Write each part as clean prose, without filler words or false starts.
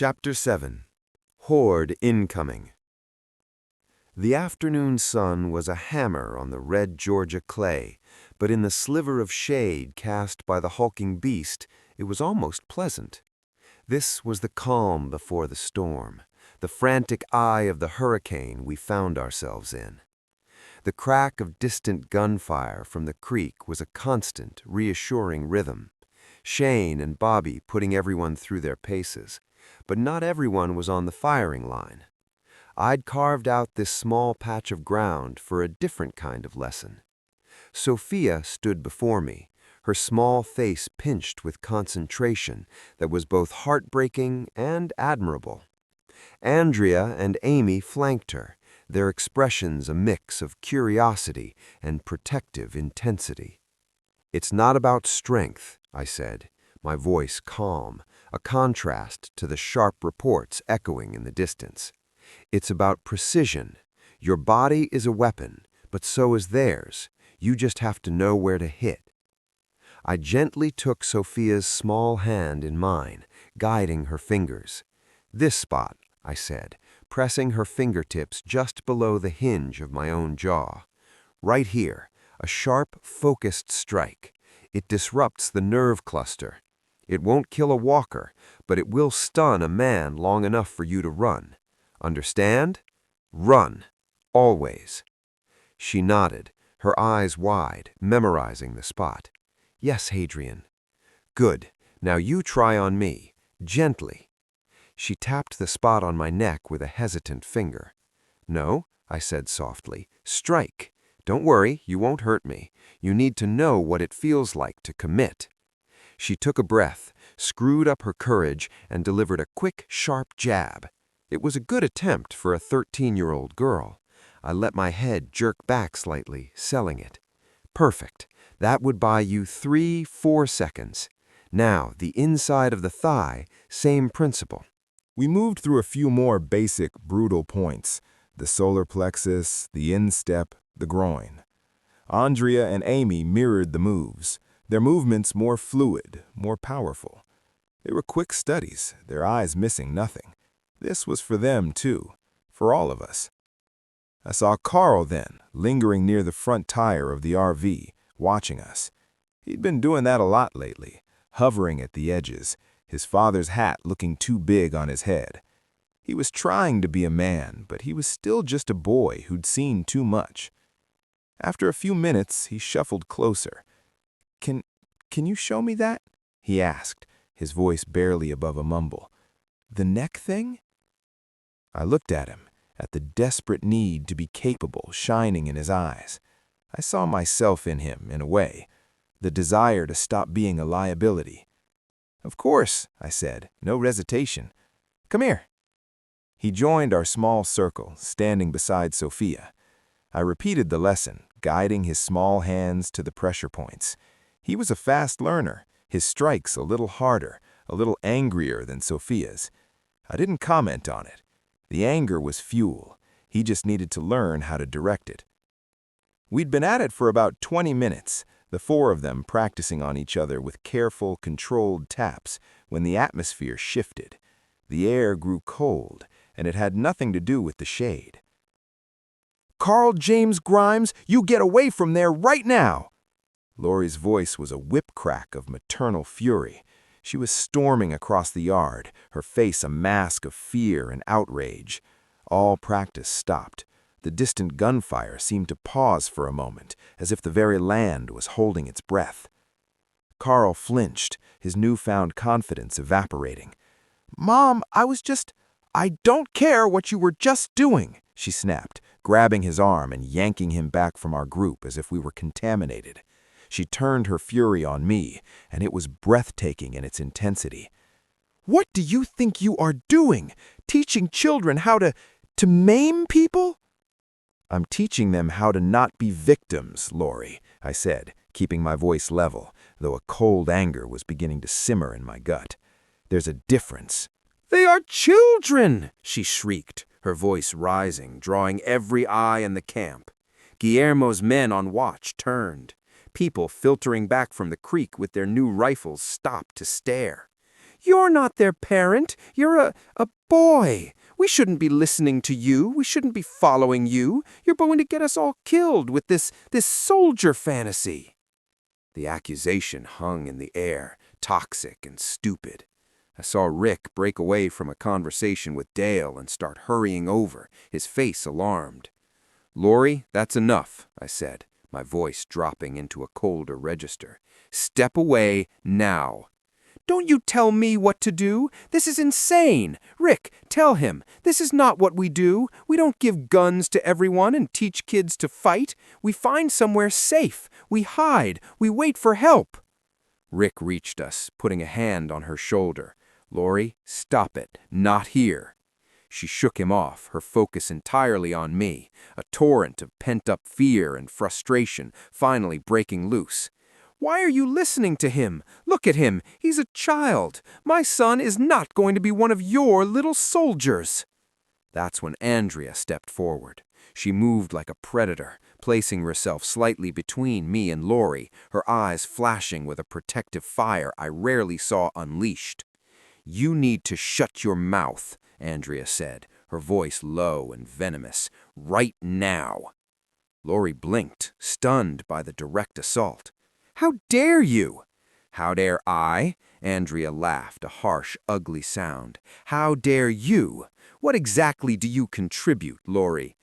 Chapter 7. Horde Incoming. The afternoon sun was a hammer on the red Georgia clay, but in the sliver of shade cast by the hulking beast, it was almost pleasant. This was the calm before the storm, the frantic eye of the hurricane we found ourselves in. The crack of distant gunfire from the creek was a constant, reassuring rhythm. Shane and Bobby putting everyone through their paces, but not everyone was on the firing line. I'd carved out this small patch of ground for a different kind of lesson. Sophia stood before me, her small face pinched with concentration that was both heartbreaking and admirable. Andrea and Amy flanked her, their expressions a mix of curiosity and protective intensity. "It's not about strength," I said, my voice calm, a contrast to the sharp reports echoing in the distance. "It's about precision. Your body is a weapon, but so is theirs. You just have to know where to hit." I gently took Sophia's small hand in mine, guiding her fingers. "This spot," I said, pressing her fingertips just below the hinge of my own jaw. "Right here, a sharp, focused strike. It disrupts the nerve cluster. It won't kill a walker, but it will stun a man long enough for you to run. Understand? Run. Always." She nodded, her eyes wide, memorizing the spot. "Yes, Hadrian." "Good. Now you try on me. Gently." She tapped the spot on my neck with a hesitant finger. "No," I said softly. "Strike. Don't worry, you won't hurt me. You need to know what it feels like to commit." She took a breath, screwed up her courage, and delivered a quick, sharp jab. It was a good attempt for a 13-year-old girl. I let my head jerk back slightly, selling it. "Perfect. That would buy you 3-4 seconds. Now, the inside of the thigh, same principle." We moved through a few more basic, brutal points: the solar plexus, the instep, the groin. Andrea and Amy mirrored the moves, their movements more fluid, more powerful. They were quick studies, their eyes missing nothing. This was for them, too, for all of us. I saw Carl then, lingering near the front tire of the RV, watching us. He'd been doing that a lot lately, hovering at the edges, his father's hat looking too big on his head. He was trying to be a man, but he was still just a boy who'd seen too much. After a few minutes, he shuffled closer. Can you show me that?" he asked, his voice barely above a mumble. "The neck thing?" I looked at him, at the desperate need to be capable shining in his eyes. I saw myself in him, in a way, the desire to stop being a liability. "Of course," I said, no hesitation. "Come here." He joined our small circle, standing beside Sophia. I repeated the lesson, guiding his small hands to the pressure points. He was a fast learner, his strikes a little harder, a little angrier than Sophia's. I didn't comment on it. The anger was fuel. He just needed to learn how to direct it. We'd been at it for about 20 minutes, the four of them practicing on each other with careful, controlled taps, when the atmosphere shifted. The air grew cold, and it had nothing to do with the shade. "Carl James Grimes, you get away from there right now!" Lori's voice was a whip crack of maternal fury. She was storming across the yard, her face a mask of fear and outrage. All practice stopped. The distant gunfire seemed to pause for a moment, as if the very land was holding its breath. Carl flinched, his newfound confidence evaporating. "Mom, I don't care what you were just doing," she snapped, grabbing his arm and yanking him back from our group as if we were contaminated. She turned her fury on me, and it was breathtaking in its intensity. "What do you think you are doing? Teaching children how to maim people?" "I'm teaching them how to not be victims, Lori," I said, keeping my voice level, though a cold anger was beginning to simmer in my gut. "There's a difference." "They are children!" she shrieked, her voice rising, drawing every eye in the camp. Guillermo's men on watch turned. People filtering back from the creek with their new rifles stopped to stare. You're not their parent. You're a boy. We shouldn't be listening to you. We shouldn't be following you. You're going to get us all killed with this soldier fantasy." The accusation hung in the air, toxic and stupid. I saw Rick break away from a conversation with Dale and start hurrying over, his face alarmed. "Lori, that's enough," I said, my voice dropping into a colder register. "Step away now." "Don't you tell me what to do. This is insane. Rick, tell him. This is not what we do. We don't give guns to everyone and teach kids to fight. We find somewhere safe. We hide. We wait for help." Rick reached us, putting a hand on her shoulder. "Lori, stop it. Not here." She shook him off, her focus entirely on me, a torrent of pent-up fear and frustration finally breaking loose. "Why are you listening to him? Look at him. He's a child. My son is not going to be one of your little soldiers." That's when Andrea stepped forward. She moved like a predator, placing herself slightly between me and Lori, her eyes flashing with a protective fire I rarely saw unleashed. "You need to shut your mouth," Andrea said, her voice low and venomous. "Right now." Lori blinked, stunned by the direct assault. "How dare you?" "How dare I?" Andrea laughed, a harsh, ugly sound. "How dare you? What exactly do you contribute, Lori?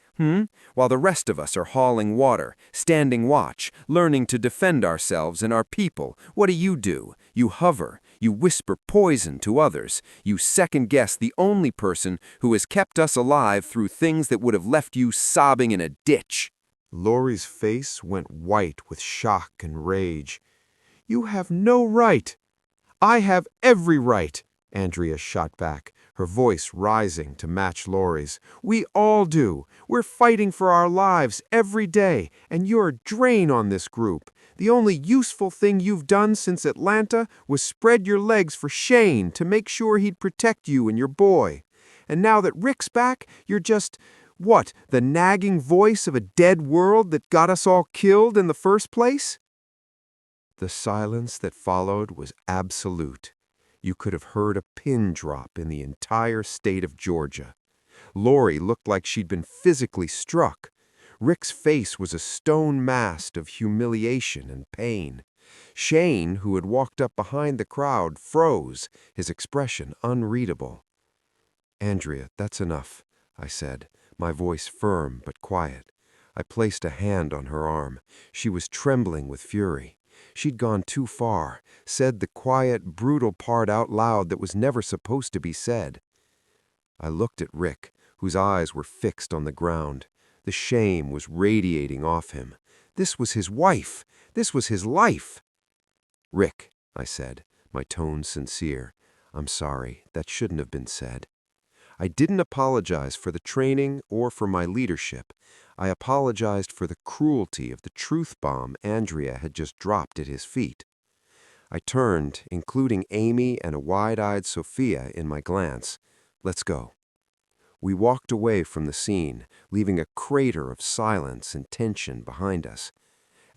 While the rest of us are hauling water, standing watch, learning to defend ourselves and our people, what do? You hover. You whisper poison to others. You second-guess the only person who has kept us alive through things that would have left you sobbing in a ditch." Lori's face went white with shock and rage. "You have no right." "I have every right," Andrea shot back, her voice rising to match Lori's. "We all do. We're fighting for our lives every day, and you're a drain on this group. The only useful thing you've done since Atlanta was spread your legs for Shane to make sure he'd protect you and your boy. And now that Rick's back, you're just, what, the nagging voice of a dead world that got us all killed in the first place?" The silence that followed was absolute. You could have heard a pin drop in the entire state of Georgia. Lori looked like she'd been physically struck. Rick's face was a stone mask of humiliation and pain. Shane, who had walked up behind the crowd, froze, his expression unreadable. "Andrea, that's enough," I said, my voice firm but quiet. I placed a hand on her arm. She was trembling with fury. She'd gone too far, said the quiet, brutal part out loud that was never supposed to be said. I looked at Rick, whose eyes were fixed on the ground. The shame was radiating off him. This was his wife. This was his life. "Rick," I said, my tone sincere, "I'm sorry. That shouldn't have been said." I didn't apologize for the training or for my leadership. I apologized for the cruelty of the truth bomb Andrea had just dropped at his feet. I turned, including Amy and a wide-eyed Sophia in my glance. "Let's go." We walked away from the scene, leaving a crater of silence and tension behind us.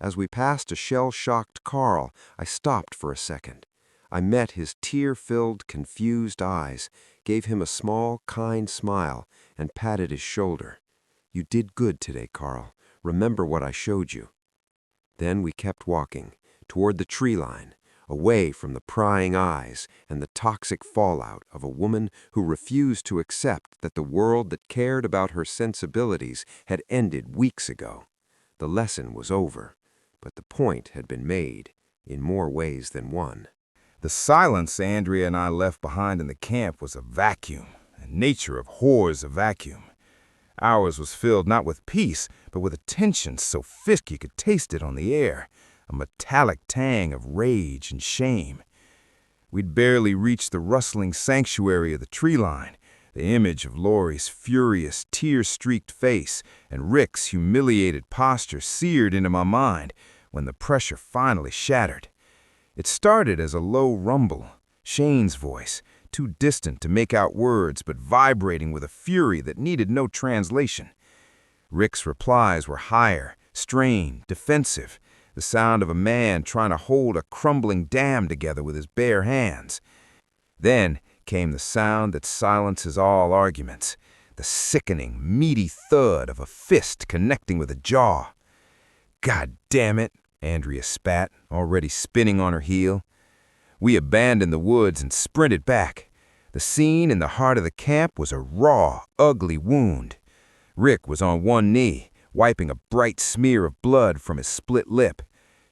As we passed a shell-shocked Carl, I stopped for a second. I met his tear-filled, confused eyes, gave him a small, kind smile, and patted his shoulder. "You did good today, Carl. Remember what I showed you." Then we kept walking, toward the tree line, away from the prying eyes and the toxic fallout of a woman who refused to accept that the world that cared about her sensibilities had ended weeks ago. The lesson was over, but the point had been made, in more ways than one. The silence Andrea and I left behind in the camp was a vacuum, and nature abhors a vacuum. Ours was filled not with peace, but with a tension so thick you could taste it on the air, a metallic tang of rage and shame. We'd barely reached the rustling sanctuary of the tree line, the image of Lori's furious, tear-streaked face and Rick's humiliated posture seared into my mind, when the pressure finally shattered. It started as a low rumble, Shane's voice, too distant to make out words but vibrating with a fury that needed no translation. Rick's replies were higher, strained, defensive, the sound of a man trying to hold a crumbling dam together with his bare hands. Then came the sound that silences all arguments, the sickening, meaty thud of a fist connecting with a jaw. "God damn it," Andrea spat, already spinning on her heel. We abandoned the woods and sprinted back. The scene in the heart of the camp was a raw, ugly wound. Rick was on one knee, wiping a bright smear of blood from his split lip.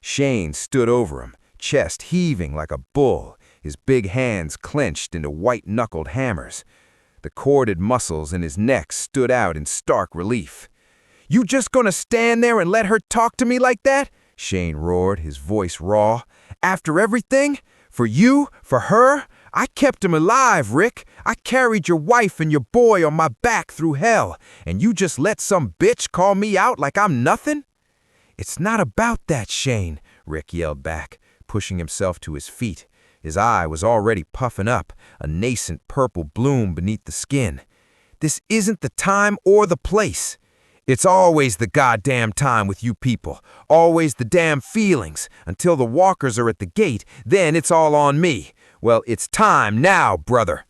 Shane stood over him, chest heaving like a bull, his big hands clenched into white-knuckled hammers. The corded muscles in his neck stood out in stark relief. "You just gonna stand there and let her talk to me like that?" Shane roared, his voice raw. "After everything? For you? For her? I kept him alive, Rick. I carried your wife and your boy on my back through hell, and you just let some bitch call me out like I'm nothing?" "It's not about that, Shane," Rick yelled back, pushing himself to his feet. His eye was already puffing up, a nascent purple bloom beneath the skin. "This isn't the time or the place. It's always the goddamn time with you people, always the damn feelings, until the walkers are at the gate, then it's all on me. Well, it's time now, brother."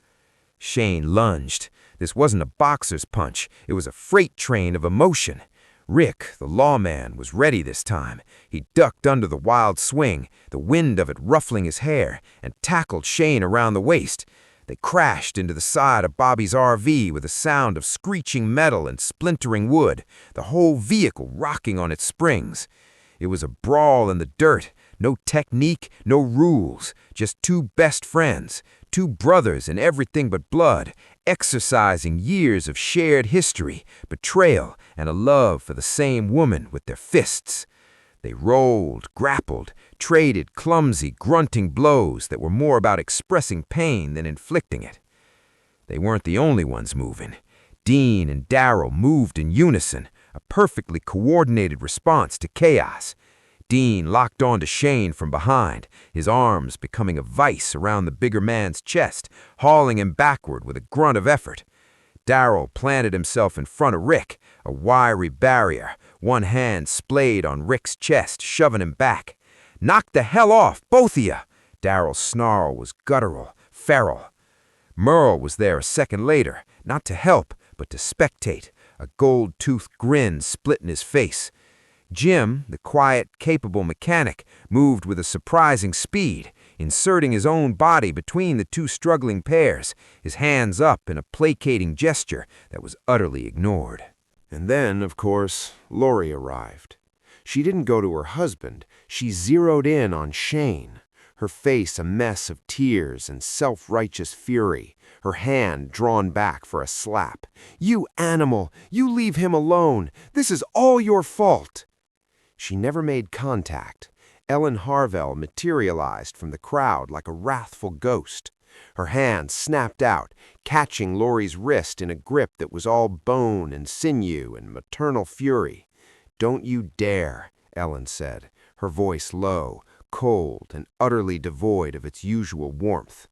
Shane lunged. This wasn't a boxer's punch, it was a freight train of emotion. Rick, the lawman, was ready this time. He ducked under the wild swing, the wind of it ruffling his hair, and tackled Shane around the waist. They crashed into the side of Bobby's RV with a sound of screeching metal and splintering wood, the whole vehicle rocking on its springs. It was a brawl in the dirt, no technique, no rules, just two best friends, two brothers in everything but blood, exercising years of shared history, betrayal, and a love for the same woman with their fists. They rolled, grappled, traded clumsy, grunting blows that were more about expressing pain than inflicting it. They weren't the only ones moving. Dean and Darrell moved in unison, a perfectly coordinated response to chaos. Dean locked onto Shane from behind, his arms becoming a vice around the bigger man's chest, hauling him backward with a grunt of effort. Darrell planted himself in front of Rick, a wiry barrier, one hand splayed on Rick's chest, shoving him back. "Knock the hell off, both of you!" Darrell's snarl was guttural, feral. Merle was there a second later, not to help, but to spectate, a gold-toothed grin splitting his face. Jim, the quiet, capable mechanic, moved with a surprising speed, inserting his own body between the two struggling pairs, his hands up in a placating gesture that was utterly ignored. And then, of course, Lori arrived. She didn't go to her husband. She zeroed in on Shane, her face a mess of tears and self-righteous fury, her hand drawn back for a slap. "You animal! You leave him alone! This is all your fault!" She never made contact. Ellen Harvell materialized from the crowd like a wrathful ghost. Her hand snapped out, catching Lori's wrist in a grip that was all bone and sinew and maternal fury. "Don't you dare," Ellen said, her voice low, cold, and utterly devoid of its usual warmth.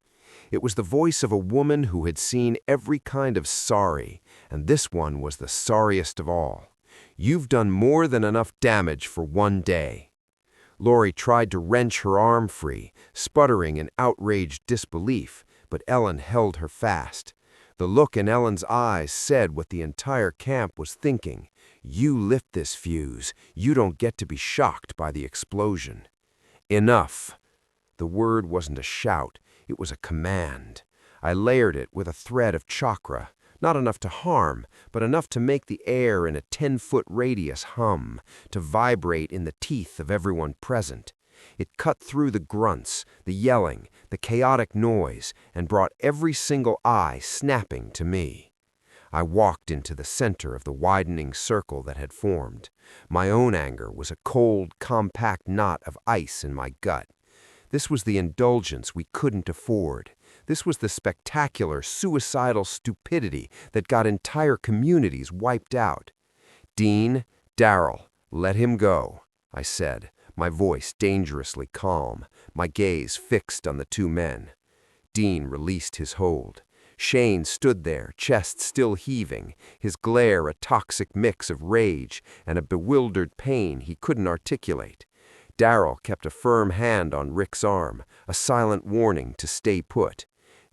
It was the voice of a woman who had seen every kind of sorry, and this one was the sorriest of all. "You've done more than enough damage for one day." Lori tried to wrench her arm free, sputtering in outraged disbelief, but Ellen held her fast. The look in Ellen's eyes said what the entire camp was thinking. "You lit this fuse. You don't get to be shocked by the explosion." Enough. The word wasn't a shout, it was a command. I layered it with a thread of chakra. Not enough to harm, but enough to make the air in a 10-foot radius hum, to vibrate in the teeth of everyone present. It cut through the grunts, the yelling, the chaotic noise, and brought every single eye snapping to me. I walked into the center of the widening circle that had formed. My own anger was a cold, compact knot of ice in my gut. This was the indulgence we couldn't afford. This was the spectacular, suicidal stupidity that got entire communities wiped out. "Dean, Darrell, let him go," I said, my voice dangerously calm, my gaze fixed on the two men. Dean released his hold. Shane stood there, chest still heaving, his glare a toxic mix of rage and a bewildered pain he couldn't articulate. Darrell kept a firm hand on Rick's arm, a silent warning to stay put.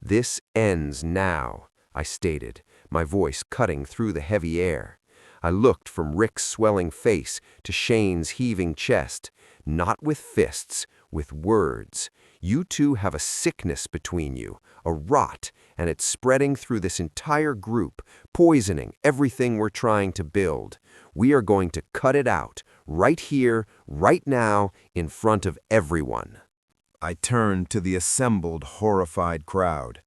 "This ends now," I stated, my voice cutting through the heavy air. I looked from Rick's swelling face to Shane's heaving chest, not with fists, with words. "You two have a sickness between you, a rot, and it's spreading through this entire group, poisoning everything we're trying to build. We are going to cut it out, right here, right now, in front of everyone." I turned to the assembled, horrified crowd.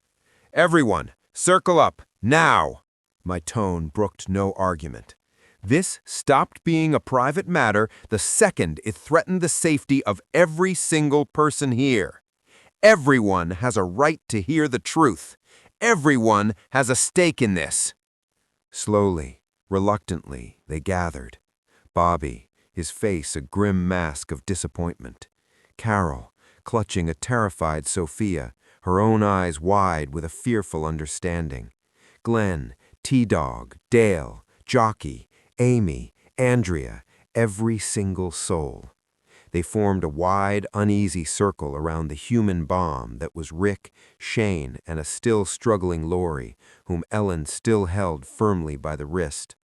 "Everyone, circle up, now!" My tone brooked no argument. This stopped being a private matter the second it threatened the safety of every single person here. Everyone has a right to hear the truth. Everyone has a stake in this. Slowly, reluctantly, they gathered. Bobby, his face a grim mask of disappointment. Carol, clutching a terrified Sophia, her own eyes wide with a fearful understanding. Glenn, T-Dog, Dale, Jockey, Amy, Andrea, every single soul. They formed a wide, uneasy circle around the human bomb that was Rick, Shane, and a still struggling Lori, whom Ellen still held firmly by the wrist.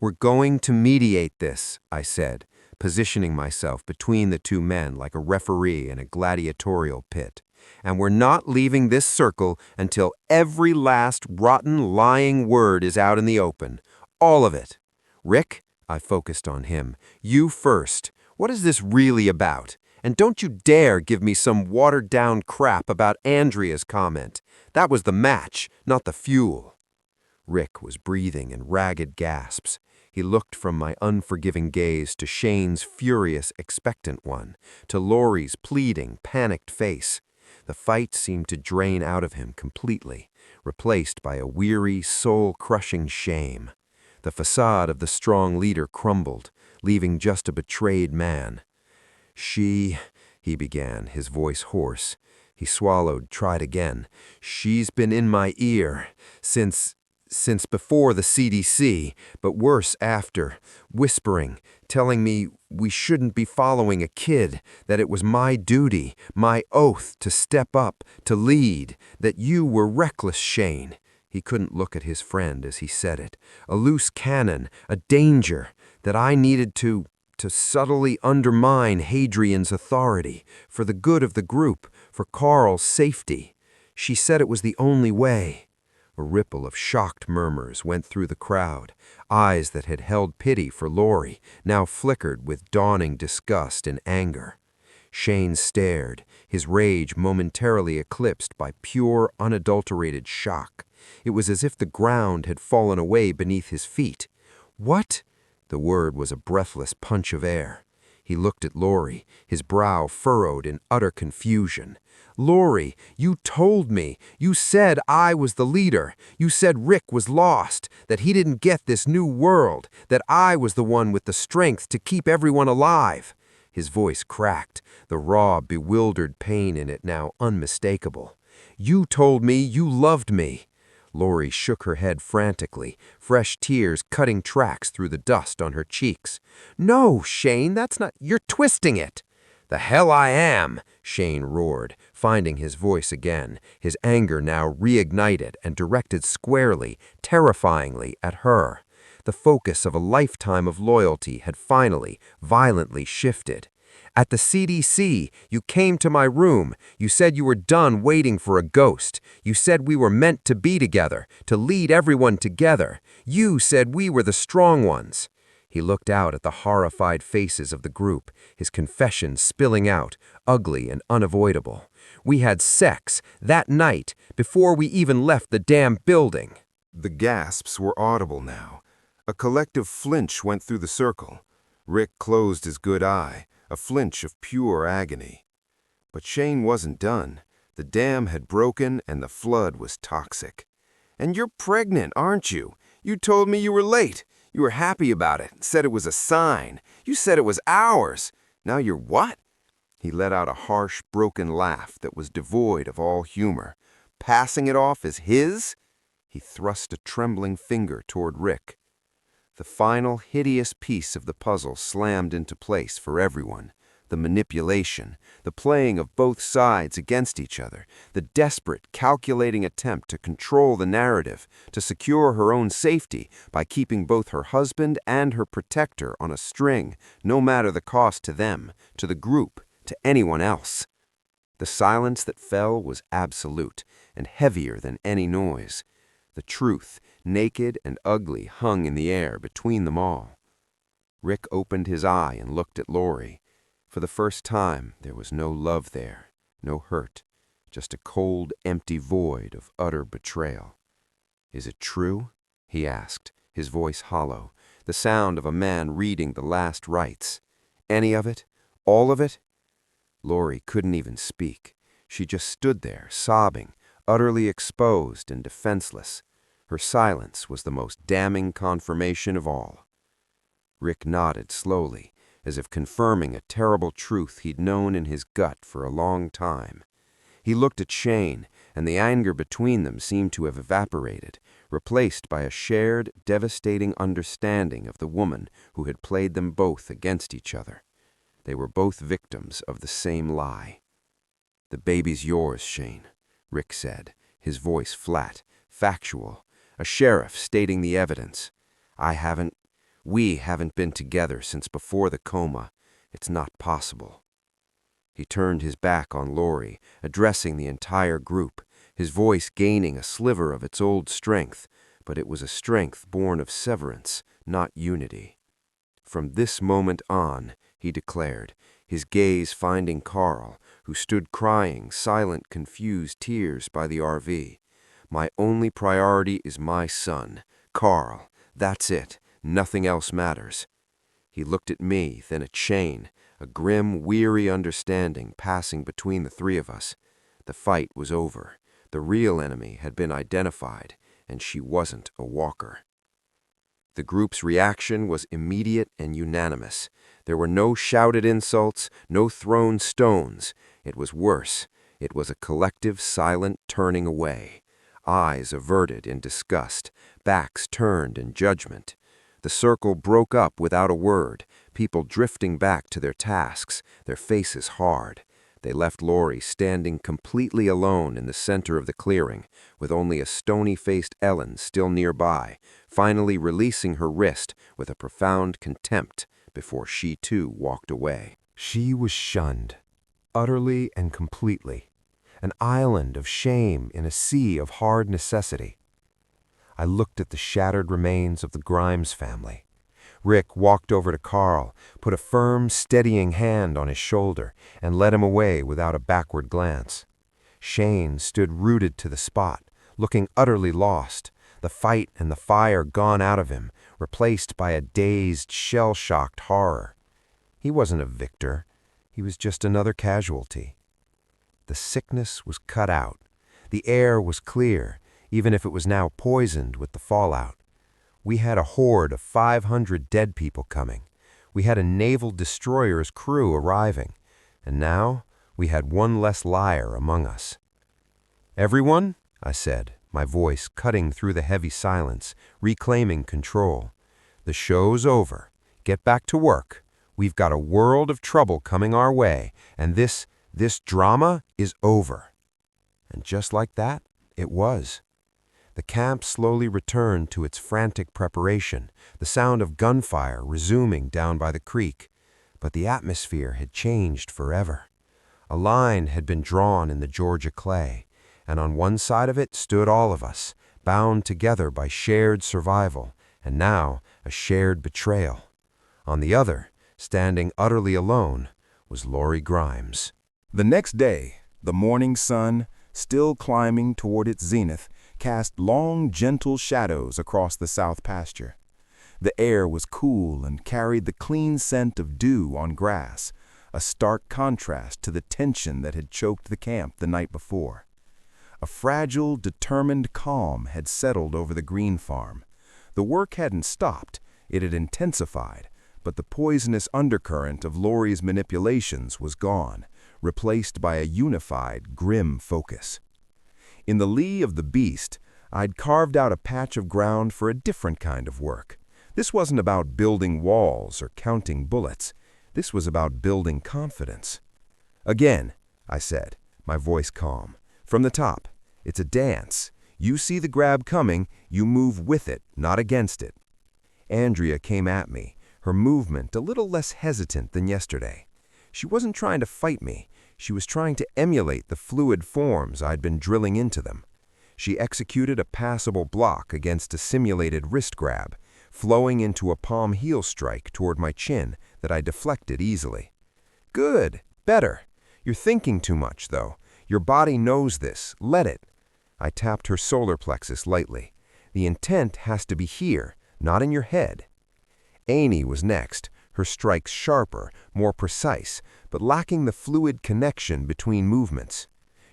"We're going to mediate this," I said, positioning myself between the two men like a referee in a gladiatorial pit. "And we're not leaving this circle until every last rotten, lying word is out in the open. All of it. Rick," I focused on him, "you first. What is this really about? And don't you dare give me some watered-down crap about Andrea's comment. That was the match, not the fuel." Rick was breathing in ragged gasps. He looked from my unforgiving gaze to Shane's furious, expectant one, to Lori's pleading, panicked face. The fight seemed to drain out of him completely, replaced by a weary, soul-crushing shame. The facade of the strong leader crumbled, leaving just a betrayed man. "She," he began, his voice hoarse. He swallowed, tried again. "She's been in my ear since before the CDC, but worse after, whispering, telling me we shouldn't be following a kid, that it was my duty, my oath to step up, to lead, that you were reckless, Shane." He couldn't look at his friend as he said it. "A loose cannon, a danger, that I needed to subtly undermine Hadrian's authority, for the good of the group, for Carl's safety. She said it was the only way." A ripple of shocked murmurs went through the crowd. Eyes that had held pity for Lori now flickered with dawning disgust and anger. Shane stared, his rage momentarily eclipsed by pure, unadulterated shock. It was as if the ground had fallen away beneath his feet. "What?" The word was a breathless punch of air. He looked at Lori, his brow furrowed in utter confusion. "Lori, you told me. You said I was the leader. You said Rick was lost, that he didn't get this new world, that I was the one with the strength to keep everyone alive." His voice cracked, the raw, bewildered pain in it now unmistakable. "You told me you loved me." Lori shook her head frantically, fresh tears cutting tracks through the dust on her cheeks. "No, Shane, that's not— You're twisting it." "The hell I am!" Shane roared, finding his voice again, his anger now reignited and directed squarely, terrifyingly at her. The focus of a lifetime of loyalty had finally, violently shifted. "At the CDC, you came to my room. You said you were done waiting for a ghost. You said we were meant to be together, to lead everyone together. You said we were the strong ones." He looked out at the horrified faces of the group, his confession spilling out, ugly and unavoidable. "We had sex that night, before we even left the damn building." The gasps were audible now. A collective flinch went through the circle. Rick closed his good eye, a flinch of pure agony. But Shane wasn't done. The dam had broken and the flood was toxic. "And you're pregnant, aren't you? You told me you were late. You were happy about it, said it was a sign. You said it was ours. Now you're what?" He let out a harsh, broken laugh that was devoid of all humor. "Passing it off as his?" He thrust a trembling finger toward Rick. The final, hideous piece of the puzzle slammed into place for everyone. the manipulation, the playing of both sides against each other, the desperate, calculating attempt to control the narrative, to secure her own safety by keeping both her husband and her protector on a string, no matter the cost to them, to the group, to anyone else. The silence that fell was absolute, and heavier than any noise. The truth, naked and ugly, hung in the air between them all. Rick opened his eye and looked at Lori. For the first time, there was no love there, no hurt, just a cold, empty void of utter betrayal. "Is it true?" he asked, his voice hollow, the sound of a man reading the last rites. "Any of it? All of it?" Lori couldn't even speak. She just stood there, sobbing, utterly exposed and defenseless. Her silence was the most damning confirmation of all. Rick nodded slowly, as if confirming a terrible truth he'd known in his gut for a long time. He looked at Shane, and the anger between them seemed to have evaporated, replaced by a shared, devastating understanding of the woman who had played them both against each other. They were both victims of the same lie. "The baby's yours, Shane," Rick said, his voice flat, factual, a sheriff stating the evidence. We haven't been together since before the coma. It's not possible." He turned his back on Lori, addressing the entire group, his voice gaining a sliver of its old strength, but it was a strength born of severance, not unity. "From this moment on," he declared, his gaze finding Carl, who stood crying silent, confused tears by the RV. "My only priority is my son, Carl. That's it. Nothing else matters." He looked at me, then at Shane, a grim, weary understanding passing between the three of us. The fight was over. The real enemy had been identified, and she wasn't a walker. The group's reaction was immediate and unanimous. There were no shouted insults, no thrown stones. It was worse. It was a collective, silent turning away. Eyes averted in disgust, backs turned in judgment. The circle broke up without a word, people drifting back to their tasks, their faces hard. They left Lori standing completely alone in the center of the clearing, with only a stony-faced Ellen still nearby, finally releasing her wrist with a profound contempt before she too walked away. She was shunned, utterly and completely, an island of shame in a sea of hard necessity. I looked at the shattered remains of the Grimes family. Rick walked over to Carl, put a firm, steadying hand on his shoulder, and led him away without a backward glance. Shane stood rooted to the spot, looking utterly lost, the fight and the fire gone out of him, replaced by a dazed, shell-shocked horror. He wasn't a victor. He was just another casualty. The sickness was cut out. The air was clear, even if it was now poisoned with the fallout. We had a horde of 500 dead people coming. We had a naval destroyer's crew arriving. And now we had one less liar among us. "Everyone," I said, my voice cutting through the heavy silence, reclaiming control. "The show's over. Get back to work. We've got a world of trouble coming our way, and this drama is over." And just like that, it was. The camp slowly returned to its frantic preparation, the sound of gunfire resuming down by the creek. But the atmosphere had changed forever. A line had been drawn in the Georgia clay, and on one side of it stood all of us, bound together by shared survival, and now a shared betrayal. On the other, standing utterly alone, was Lori Grimes. The next day, the morning sun, still climbing toward its zenith, cast long, gentle shadows across the south pasture. The air was cool and carried the clean scent of dew on grass, a stark contrast to the tension that had choked the camp the night before. A fragile, determined calm had settled over the Greene farm. The work hadn't stopped, it had intensified, but the poisonous undercurrent of Lori's manipulations was gone, replaced by a unified, grim focus. In the lee of the beast, I'd carved out a patch of ground for a different kind of work. This wasn't about building walls or counting bullets. This was about building confidence. "Again," I said, my voice calm. "From the top. It's a dance. You see the grab coming, you move with it, not against it." Andrea came at me, her movement a little less hesitant than yesterday. She wasn't trying to fight me. She was trying to emulate the fluid forms I'd been drilling into them. She executed a passable block against a simulated wrist grab, flowing into a palm heel strike toward my chin that I deflected easily. "Good. Better. You're thinking too much, though. Your body knows this. Let it." I tapped her solar plexus lightly. "The intent has to be here, not in your head." Amy was next, her strikes sharper, more precise, but lacking the fluid connection between movements.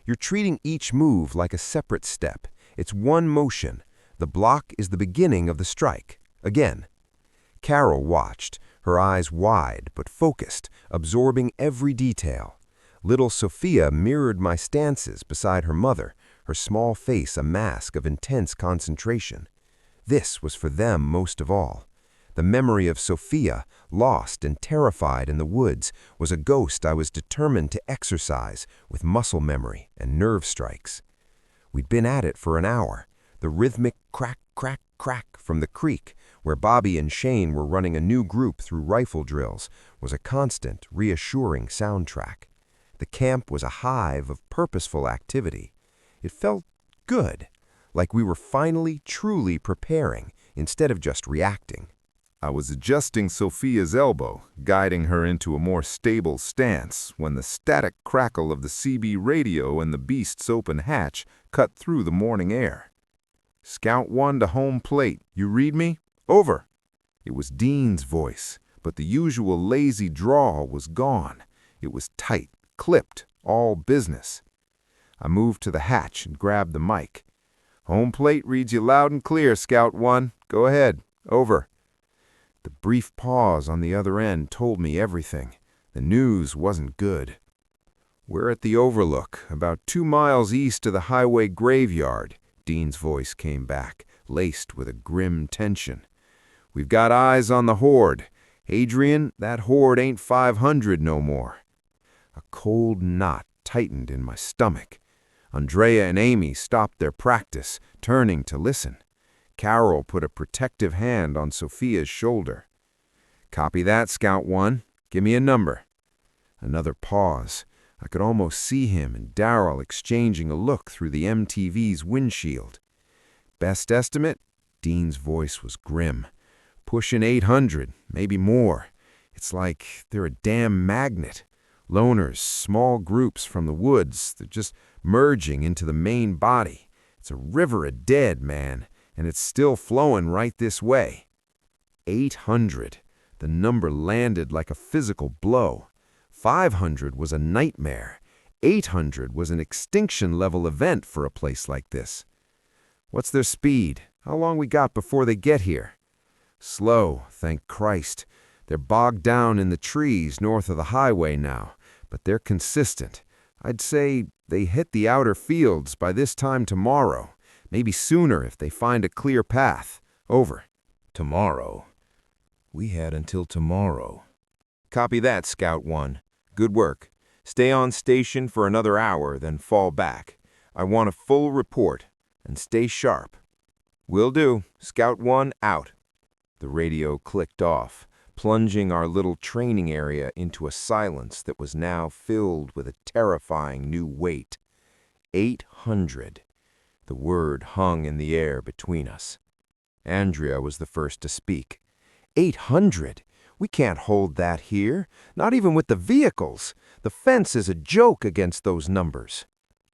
"You're treating each move like a separate step. It's one motion. The block is the beginning of the strike. Again." Carol watched, her eyes wide but focused, absorbing every detail. Little Sophia mirrored my stances beside her mother, her small face a mask of intense concentration. This was for them most of all. The memory of Sophia, lost and terrified in the woods, was a ghost I was determined to exorcise with muscle memory and nerve strikes. We'd been at it for an hour. The rhythmic crack, crack, crack from the creek, where Bobby and Shane were running a new group through rifle drills, was a constant, reassuring soundtrack. The camp was a hive of purposeful activity. It felt good, like we were finally, truly preparing instead of just reacting. I was adjusting Sophia's elbow, guiding her into a more stable stance, when the static crackle of the CB radio and the beast's open hatch cut through the morning air. "Scout 1 to home plate. You read me? Over." It was Dean's voice, but the usual lazy drawl was gone. It was tight, clipped, all business. I moved to the hatch and grabbed the mic. "Home plate reads you loud and clear, Scout 1. Go ahead. Over." The brief pause on the other end told me everything. The news wasn't good. "We're at the Overlook, about 2 miles east of the highway graveyard," Dean's voice came back, laced with a grim tension. "We've got eyes on the Horde. Hadrian, that Horde ain't 500 no more." A cold knot tightened in my stomach. Andrea and Amy stopped their practice, turning to listen. Carol put a protective hand on Sophia's shoulder. "Copy that, Scout 1. Give me a number." Another pause. I could almost see him and Darrell exchanging a look through the MTV's windshield. "Best estimate?" Dean's voice was grim. "Pushing 800, maybe more. It's like they're a damn magnet. Loners, small groups from the woods, they're just merging into the main body. It's a river of dead, man, and it's still flowing right this way." 800. The number landed like a physical blow. 500 was a nightmare. 800 was an extinction-level event for a place like this. "What's their speed? How long we got before they get here?" "Slow, thank Christ. They're bogged down in the trees north of the highway now, but they're consistent. I'd say they hit the outer fields by this time tomorrow, maybe sooner if they find a clear path. Over." "Tomorrow? We had until tomorrow." "Copy that, Scout 1. Good work. Stay on station for another hour, then fall back. I want a full report, and stay sharp." "Will do. Scout 1 out." The radio clicked off, plunging our little training area into a silence that was now filled with a terrifying new weight. 800. The word hung in the air between us. Andrea was the first to speak. 800? We can't hold that here, not even with the vehicles. The fence is a joke against those numbers.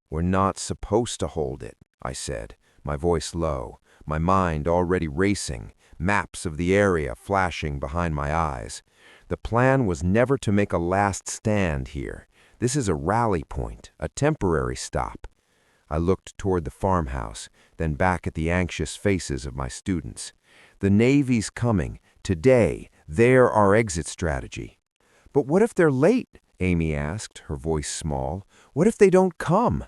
"We're not supposed to hold it," I said, my voice low, my mind already racing, maps of the area flashing behind my eyes. The plan was never to make a last stand here. This is a rally point, a temporary stop. I looked toward the farmhouse, then back at the anxious faces of my students. The Navy's coming. Today, they're our exit strategy. "But what if they're late?" Amy asked, her voice small. "What if they don't come?"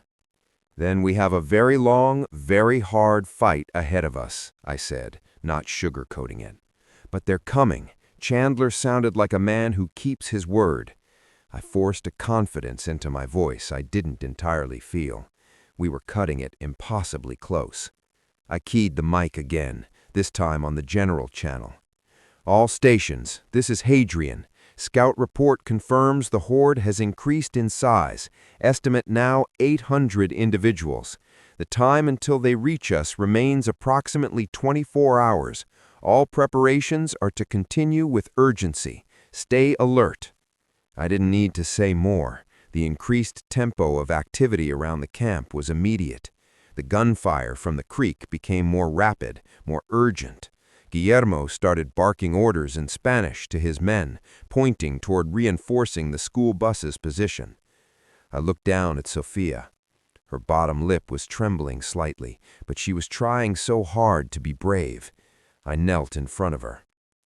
"Then we have a very long, very hard fight ahead of us," I said, not sugarcoating it. "But they're coming. Chandler sounded like a man who keeps his word. I forced a confidence into my voice I didn't entirely feel. We were cutting it impossibly close. I keyed the mic again, this time on the general channel. All stations, this is Hadrian. Scout report confirms the Horde has increased in size. Estimate now 800 individuals. The time until they reach us remains approximately 24 hours. All preparations are to continue with urgency. Stay alert. I didn't need to say more. The increased tempo of activity around the camp was immediate. The gunfire from the creek became more rapid, more urgent. Guillermo started barking orders in Spanish to his men, pointing toward reinforcing the school bus's position. I looked down at Sophia. Her bottom lip was trembling slightly, but she was trying so hard to be brave. I knelt in front of her.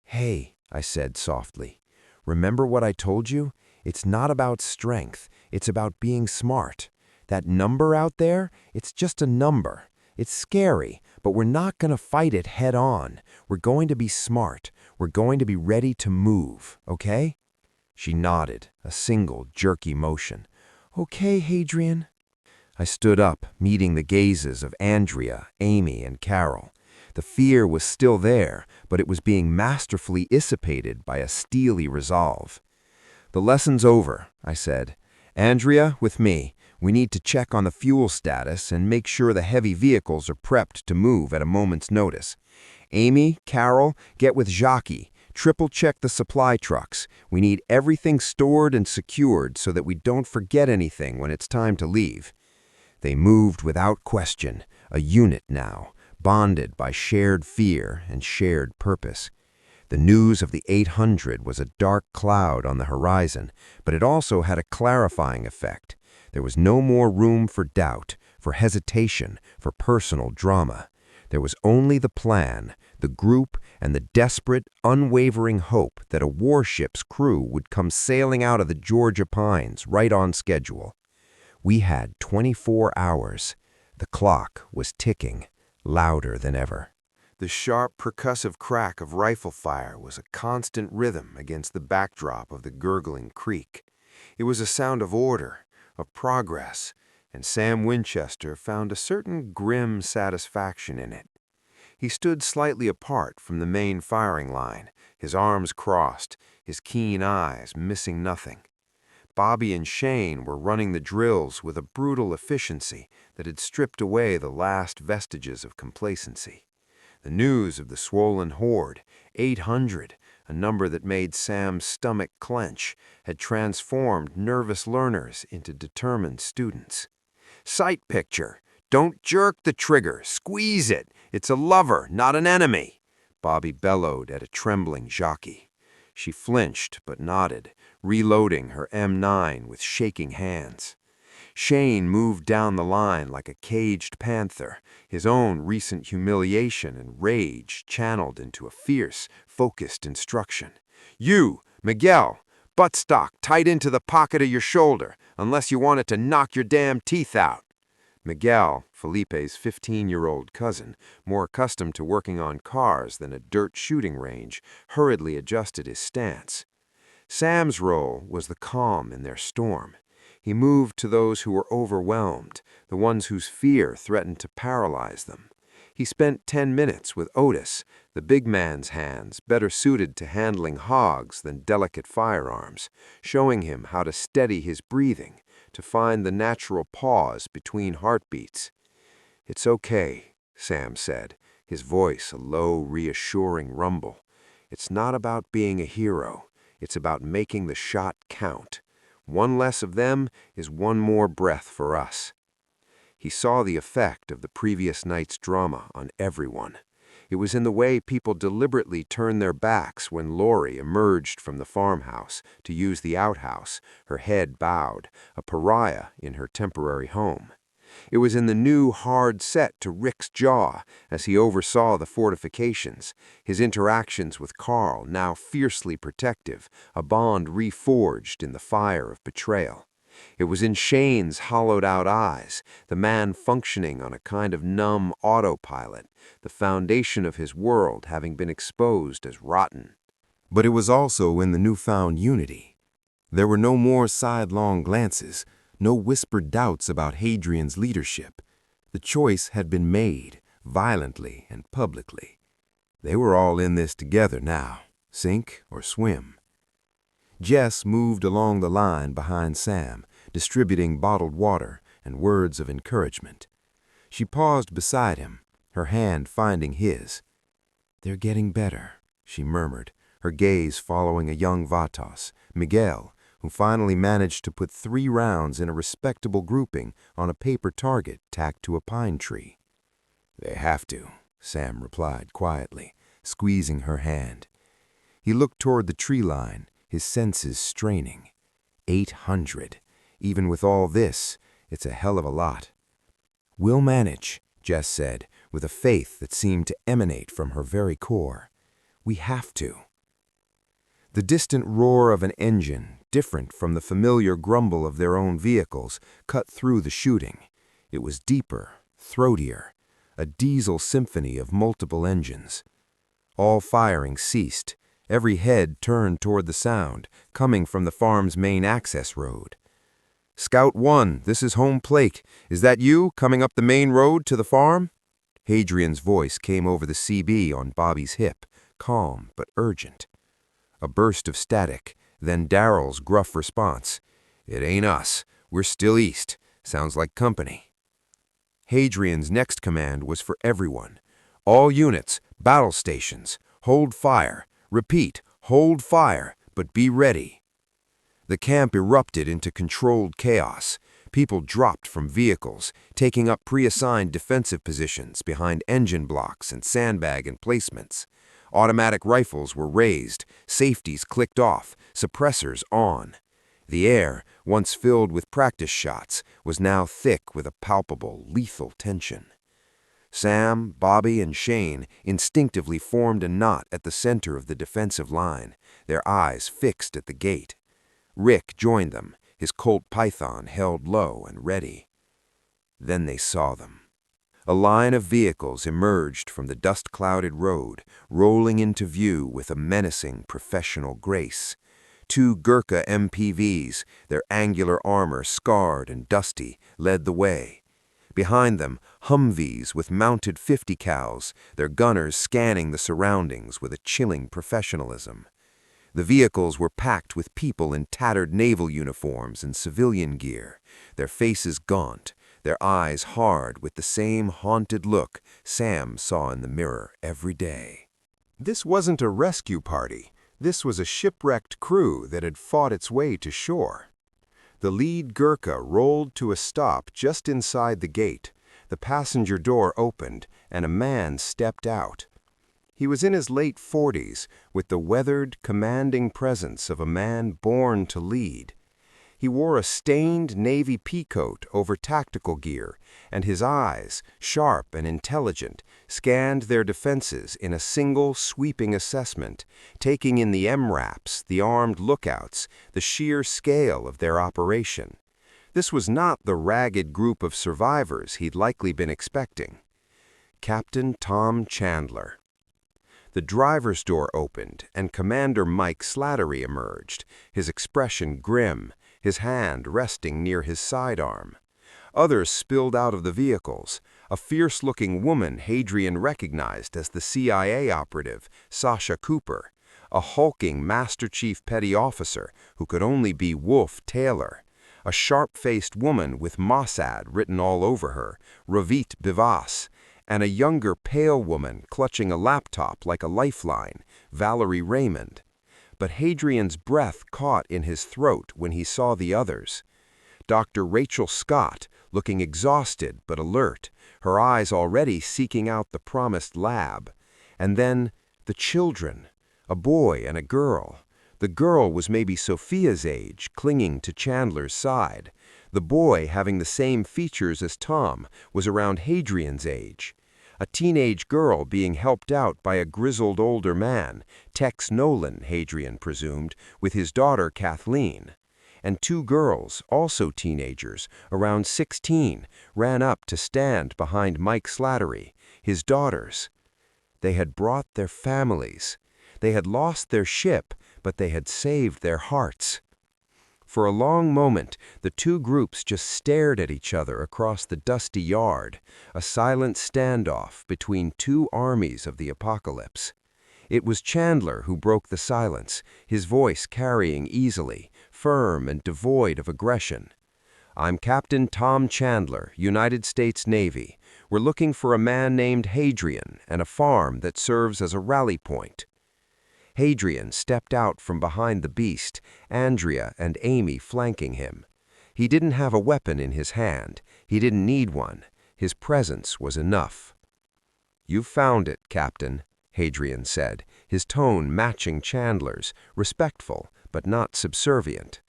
"Hey," I said softly, "remember what I told you? It's not about strength, it's about being smart. That number out there, it's just a number. It's scary, but we're not going to fight it head on. We're going to be smart. We're going to be ready to move, okay?" She nodded, a single jerky motion. "Okay, Hadrian." I stood up, meeting the gazes of Andrea, Amy, and Carol. The fear was still there, but it was being masterfully dissipated by a steely resolve. "The lesson's over," I said. "Andrea, with me. We need to check on the fuel status and make sure the heavy vehicles are prepped to move at a moment's notice. Amy, Carol, get with Jacques. Triple-check the supply trucks. We need everything stored and secured so that we don't forget anything when it's time to leave." They moved without question, a unit now, bonded by shared fear and shared purpose. The news of the 800 was a dark cloud on the horizon, but it also had a clarifying effect. There was no more room for doubt, for hesitation, for personal drama. There was only the plan, the group, and the desperate, unwavering hope that a warship's crew would come sailing out of the Georgia pines right on schedule. We had 24 hours. The clock was ticking, louder than ever. The sharp, percussive crack of rifle fire was a constant rhythm against the backdrop of the gurgling creek. It was a sound of order, of progress, and Sam Winchester found a certain grim satisfaction in it. He stood slightly apart from the main firing line, his arms crossed, his keen eyes missing nothing. Bobby and Shane were running the drills with a brutal efficiency that had stripped away the last vestiges of complacency. The news of the swollen Horde, 800, a number that made Sam's stomach clench, had transformed nervous learners into determined students. "Sight picture. Don't jerk the trigger. Squeeze it. It's a lover, not an enemy," Bobby bellowed at a trembling Jacques. She flinched but nodded, reloading her M9 with shaking hands. Shane moved down the line like a caged panther, his own recent humiliation and rage channeled into a fierce, focused instruction. "You, Miguel, buttstock tight into the pocket of your shoulder, unless you want it to knock your damn teeth out." Miguel, Felipe's 15-year-old cousin, more accustomed to working on cars than a dirt shooting range, hurriedly adjusted his stance. Sam's role was the calm in their storm. He moved to those who were overwhelmed, the ones whose fear threatened to paralyze them. He spent 10 minutes with Otis, the big man's hands better suited to handling hogs than delicate firearms, showing him how to steady his breathing, to find the natural pause between heartbeats. "It's okay," Sam said, his voice a low, reassuring rumble. "It's not about being a hero. It's about making the shot count. One less of them is one more breath for us." He saw the effect of the previous night's drama on everyone. It was in the way people deliberately turned their backs when Lori emerged from the farmhouse to use the outhouse, her head bowed, a pariah in her temporary home. It was in the new hard set to Rick's jaw as he oversaw the fortifications, his interactions with Carl now fiercely protective, a bond reforged in the fire of betrayal. It was in Shane's hollowed-out eyes, the man functioning on a kind of numb autopilot, the foundation of his world having been exposed as rotten. But it was also in the newfound unity. There were no more sidelong glances, no whispered doubts about Hadrian's leadership. The choice had been made, violently and publicly. They were all in this together now, sink or swim. Jess moved along the line behind Sam, distributing bottled water and words of encouragement. She paused beside him, her hand finding his. "They're getting better," she murmured, her gaze following a young Vatos, Miguel, who finally managed to put 3 rounds in a respectable grouping on a paper target tacked to a pine tree. "They have to," Sam replied quietly, squeezing her hand. He looked toward the tree line, his senses straining. 800. Even with all this, it's a hell of a lot. "We'll manage," Jess said, with a faith that seemed to emanate from her very core. "We have to." The distant roar of an engine, different from the familiar grumble of their own vehicles, cut through the shooting. It was deeper, throatier, a diesel symphony of multiple engines. All firing ceased. Every head turned toward the sound, coming from the farm's main access road. "Scout 1, this is home plate. Is that you, coming up the main road to the farm?" Hadrian's voice came over the CB on Bobby's hip, calm but urgent. A burst of static, then Darrell's gruff response. "It ain't us. We're still east. Sounds like company." Hadrian's next command was for everyone. "All units, battle stations, hold fire. Repeat, hold fire, but be ready." The camp erupted into controlled chaos. People dropped from vehicles, taking up pre-assigned defensive positions behind engine blocks and sandbag emplacements. Automatic rifles were raised, safeties clicked off, suppressors on. The air, once filled with practice shots, was now thick with a palpable, lethal tension. Sam, Bobby, and Shane instinctively formed a knot at the center of the defensive line, their eyes fixed at the gate. Rick joined them, his Colt Python held low and ready. Then they saw them. A line of vehicles emerged from the dust-clouded road, rolling into view with a menacing professional grace. 2 Gurkha MPVs, their angular armor scarred and dusty, led the way. Behind them, Humvees with mounted 50 cals, their gunners scanning the surroundings with a chilling professionalism. The vehicles were packed with people in tattered naval uniforms and civilian gear, their faces gaunt, their eyes hard with the same haunted look Sam saw in the mirror every day. This wasn't a rescue party. This was a shipwrecked crew that had fought its way to shore. The lead Gurkha rolled to a stop just inside the gate. The passenger door opened, and a man stepped out. He was in his late 40s, with the weathered, commanding presence of a man born to lead. He wore a stained navy peacoat over tactical gear, and his eyes, sharp and intelligent, scanned their defenses in a single sweeping assessment, taking in the MRAPs, the armed lookouts, the sheer scale of their operation. This was not the ragged group of survivors he'd likely been expecting. Captain Tom Chandler. The driver's door opened, and Commander Mike Slattery emerged, his expression grim, his hand resting near his sidearm. Others spilled out of the vehicles. A fierce-looking woman Hadrian recognized as the CIA operative, Sasha Cooper. A hulking Master Chief Petty Officer who could only be Wolf Taylor. A sharp-faced woman with Mossad written all over her, Ravit Bivas. And a younger, pale woman clutching a laptop like a lifeline, Valerie Raymond. But Hadrian's breath caught in his throat when he saw the others. Dr. Rachel Scott, looking exhausted but alert, her eyes already seeking out the promised lab. And then the children, a boy and a girl. The girl was maybe Sophia's age, clinging to Chandler's side. The boy, having the same features as Tom, was around Hadrian's age. A teenage girl being helped out by a grizzled older man, Tex Nolan, Hadrian presumed, with his daughter Kathleen. And 2 girls, also teenagers, around 16, ran up to stand behind Mike Slattery, his daughters. They had brought their families. They had lost their ship, but they had saved their hearts. For a long moment, the two groups just stared at each other across the dusty yard, a silent standoff between two armies of the apocalypse. It was Chandler who broke the silence, his voice carrying easily, firm and devoid of aggression. "I'm Captain Tom Chandler, United States Navy. We're looking for a man named Hadrian and a farm that serves as a rally point." Hadrian stepped out from behind the beast, Andrea and Amy flanking him. He didn't have a weapon in his hand. He didn't need one. His presence was enough. "You've found it, Captain," Hadrian said, his tone matching Chandler's, respectful but not subservient.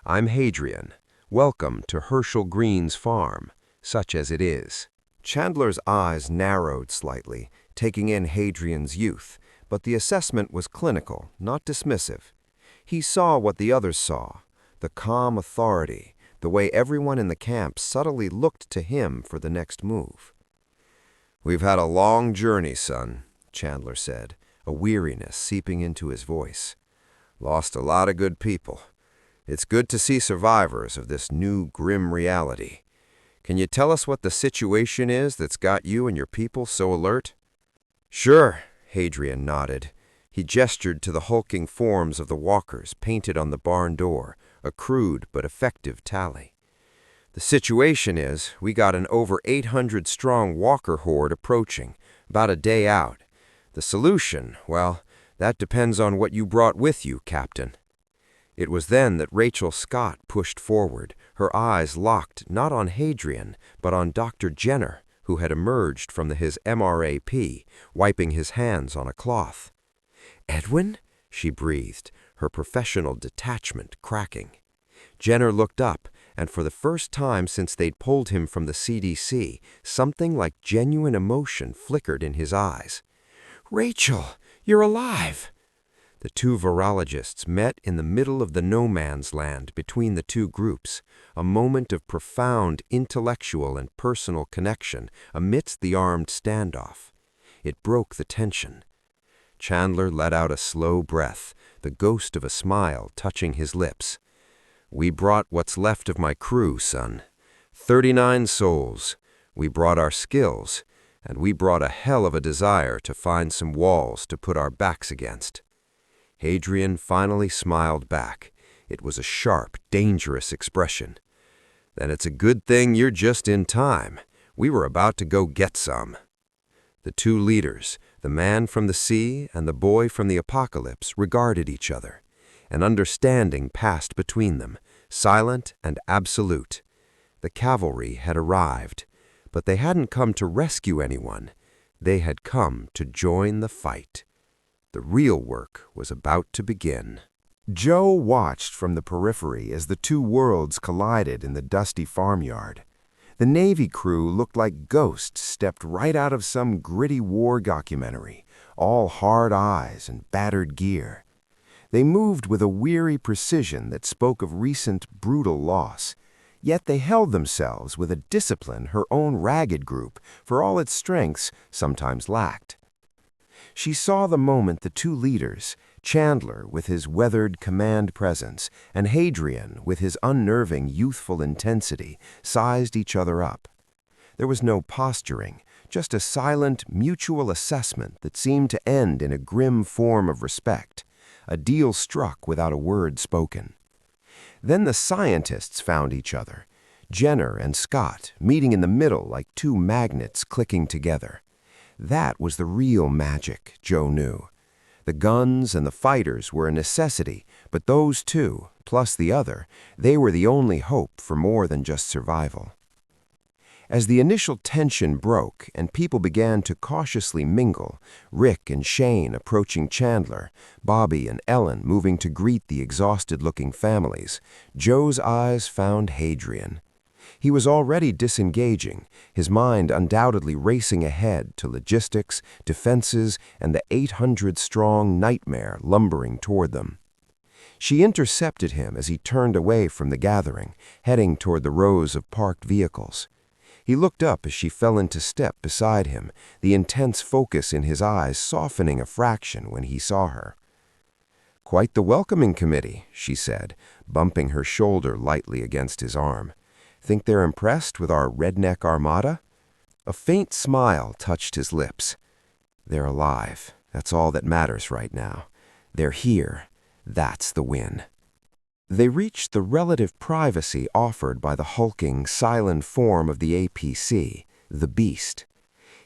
"I'm Hadrian. Welcome to Herschel Greene's farm, such as it is." Chandler's eyes narrowed slightly, taking in Hadrian's youth, but the assessment was clinical, not dismissive. He saw what the others saw, the calm authority, the way everyone in the camp subtly looked to him for the next move. "We've had a long journey, son," Chandler said, a weariness seeping into his voice. "Lost a lot of good people. It's good to see survivors of this new grim reality. Can you tell us what the situation is that's got you and your people so alert?" "Sure," Hadrian nodded. He gestured to the hulking forms of the walkers painted on the barn door, a crude but effective tally. "The situation is, we got an over 800-strong walker horde approaching, about a day out. The solution, well, that depends on what you brought with you, Captain." It was then that Rachel Scott pushed forward, her eyes locked not on Hadrian, but on Dr. Jenner, who had emerged from his MRAP, wiping his hands on a cloth. "Edwin?" she breathed, her professional detachment cracking. Jenner looked up, and for the first time since they'd pulled him from the CDC, something like genuine emotion flickered in his eyes. "Rachel, you're alive!" The two virologists met in the middle of the no-man's land between the two groups, a moment of profound intellectual and personal connection amidst the armed standoff. It broke the tension. Chandler let out a slow breath, the ghost of a smile touching his lips. "We brought what's left of my crew, son. 39 souls. We brought our skills, and we brought a hell of a desire to find some walls to put our backs against." Hadrian finally smiled back. It was a sharp, dangerous expression. "Then it's a good thing you're just in time. We were about to go get some." The two leaders, the man from the sea and the boy from the apocalypse, regarded each other. An understanding passed between them, silent and absolute. The cavalry had arrived, but they hadn't come to rescue anyone. They had come to join the fight. The real work was about to begin. Joe watched from the periphery as the two worlds collided in the dusty farmyard. The Navy crew looked like ghosts stepped right out of some gritty war documentary, all hard eyes and battered gear. They moved with a weary precision that spoke of recent brutal loss, yet they held themselves with a discipline her own ragged group, for all its strengths, sometimes lacked. She saw the moment the two leaders, Chandler with his weathered command presence and Hadrian with his unnerving youthful intensity, sized each other up. There was no posturing, just a silent, mutual assessment that seemed to end in a grim form of respect, a deal struck without a word spoken. Then the scientists found each other, Jenner and Scott meeting in the middle like two magnets clicking together. That was the real magic, Joe knew. The guns and the fighters were a necessity, but those two, plus the other, they were the only hope for more than just survival. As the initial tension broke and people began to cautiously mingle, Rick and Shane approaching Chandler, Bobby and Ellen moving to greet the exhausted-looking families, Joe's eyes found Hadrian. He was already disengaging, his mind undoubtedly racing ahead to logistics, defenses, and the 800-strong nightmare lumbering toward them. She intercepted him as he turned away from the gathering, heading toward the rows of parked vehicles. He looked up as she fell into step beside him, the intense focus in his eyes softening a fraction when he saw her. Quite the welcoming committee, she said, bumping her shoulder lightly against his arm. Think they're impressed with our redneck armada? A faint smile touched his lips. They're alive. That's all that matters right now. They're here. That's the win. They reached the relative privacy offered by the hulking, silent form of the APC, the Beast.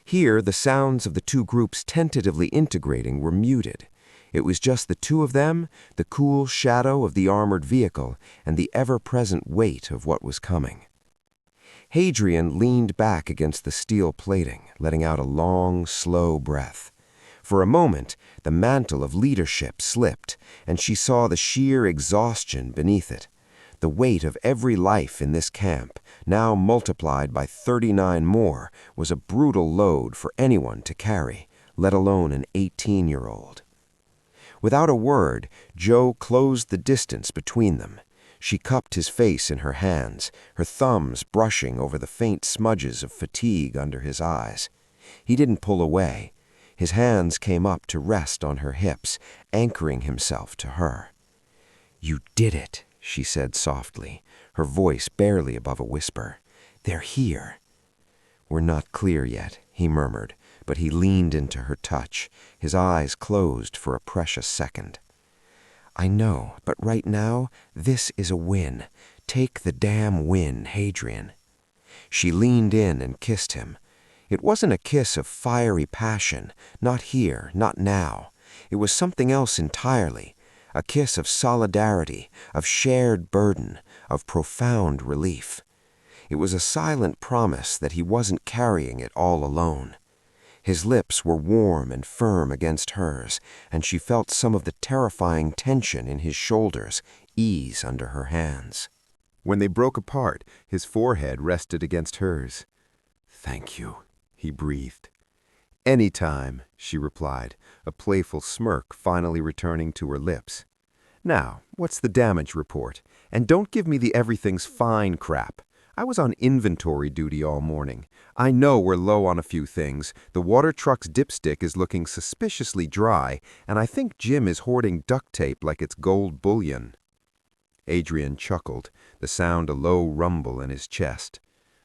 Here, the sounds of the two groups tentatively integrating were muted. It was just the two of them, the cool shadow of the armored vehicle, and the ever-present weight of what was coming. Hadrian leaned back against the steel plating, letting out a long, slow breath. For a moment, the mantle of leadership slipped, and she saw the sheer exhaustion beneath it. The weight of every life in this camp, now multiplied by 39 more, was a brutal load for anyone to carry, let alone an 18-year-old. Without a word, Joe closed the distance between them. She cupped his face in her hands, her thumbs brushing over the faint smudges of fatigue under his eyes. He didn't pull away. His hands came up to rest on her hips, anchoring himself to her. "You did it," she said softly, her voice barely above a whisper. "They're here." "We're not clear yet," he murmured, but he leaned into her touch, his eyes closed for a precious second. "I know, but right now, this is a win. Take the damn win, Hadrian." She leaned in and kissed him. It wasn't a kiss of fiery passion, not here, not now. It was something else entirely, a kiss of solidarity, of shared burden, of profound relief. It was a silent promise that he wasn't carrying it all alone. His lips were warm and firm against hers, and she felt some of the terrifying tension in his shoulders ease under her hands. When they broke apart, his forehead rested against hers. "Thank you," he breathed. "Any time," she replied, a playful smirk finally returning to her lips. "Now, what's the damage report? And don't give me the everything's fine crap. I was on inventory duty all morning. I know we're low on a few things. The water truck's dipstick is looking suspiciously dry, and I think Jim is hoarding duct tape like it's gold bullion." Adrian chuckled, the sound a low rumble in his chest.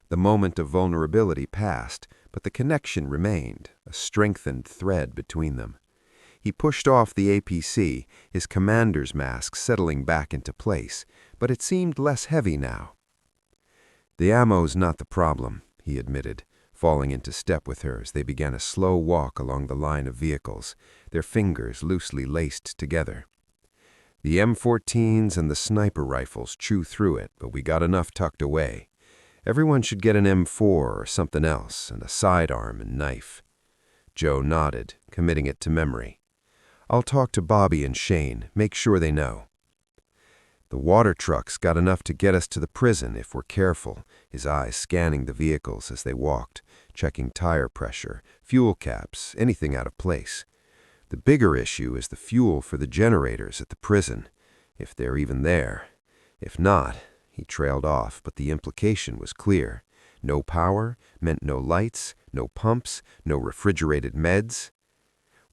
The moment of vulnerability passed, but the connection remained, a strengthened thread between them. He pushed off the APC, his commander's mask settling back into place, but it seemed less heavy now. "The ammo's not the problem," he admitted, falling into step with her as they began a slow walk along the line of vehicles, their fingers loosely laced together. "The M14s and the sniper rifles chew through it, but we got enough tucked away. Everyone should get an M4 or something else, and a sidearm and knife." Joe nodded, committing it to memory. "I'll talk to Bobby and Shane, make sure they know." "The water truck's got enough to get us to the prison if we're careful," his eyes scanning the vehicles as they walked, checking tire pressure, fuel caps, anything out of place. "The bigger issue is the fuel for the generators at the prison, if they're even there. If not," he trailed off, but the implication was clear. No power meant no lights, no pumps, no refrigerated meds.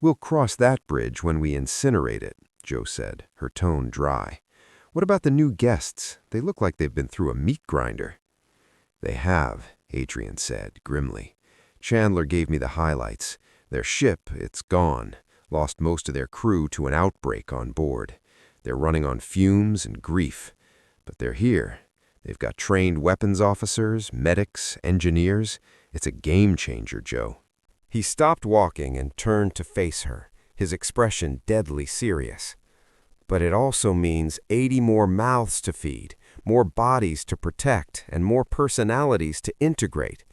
"We'll cross that bridge when we incinerate it," Joe said, her tone dry. "What about the new guests? They look like they've been through a meat grinder." "They have," Hadrian said, grimly. "Chandler gave me the highlights. Their ship, it's gone. Lost most of their crew to an outbreak on board. They're running on fumes and grief. But they're here. They've got trained weapons officers, medics, engineers. It's a game changer, Joe." He stopped walking and turned to face her, his expression deadly serious. "But it also means 80 more mouths to feed, more bodies to protect, and more personalities to integrate.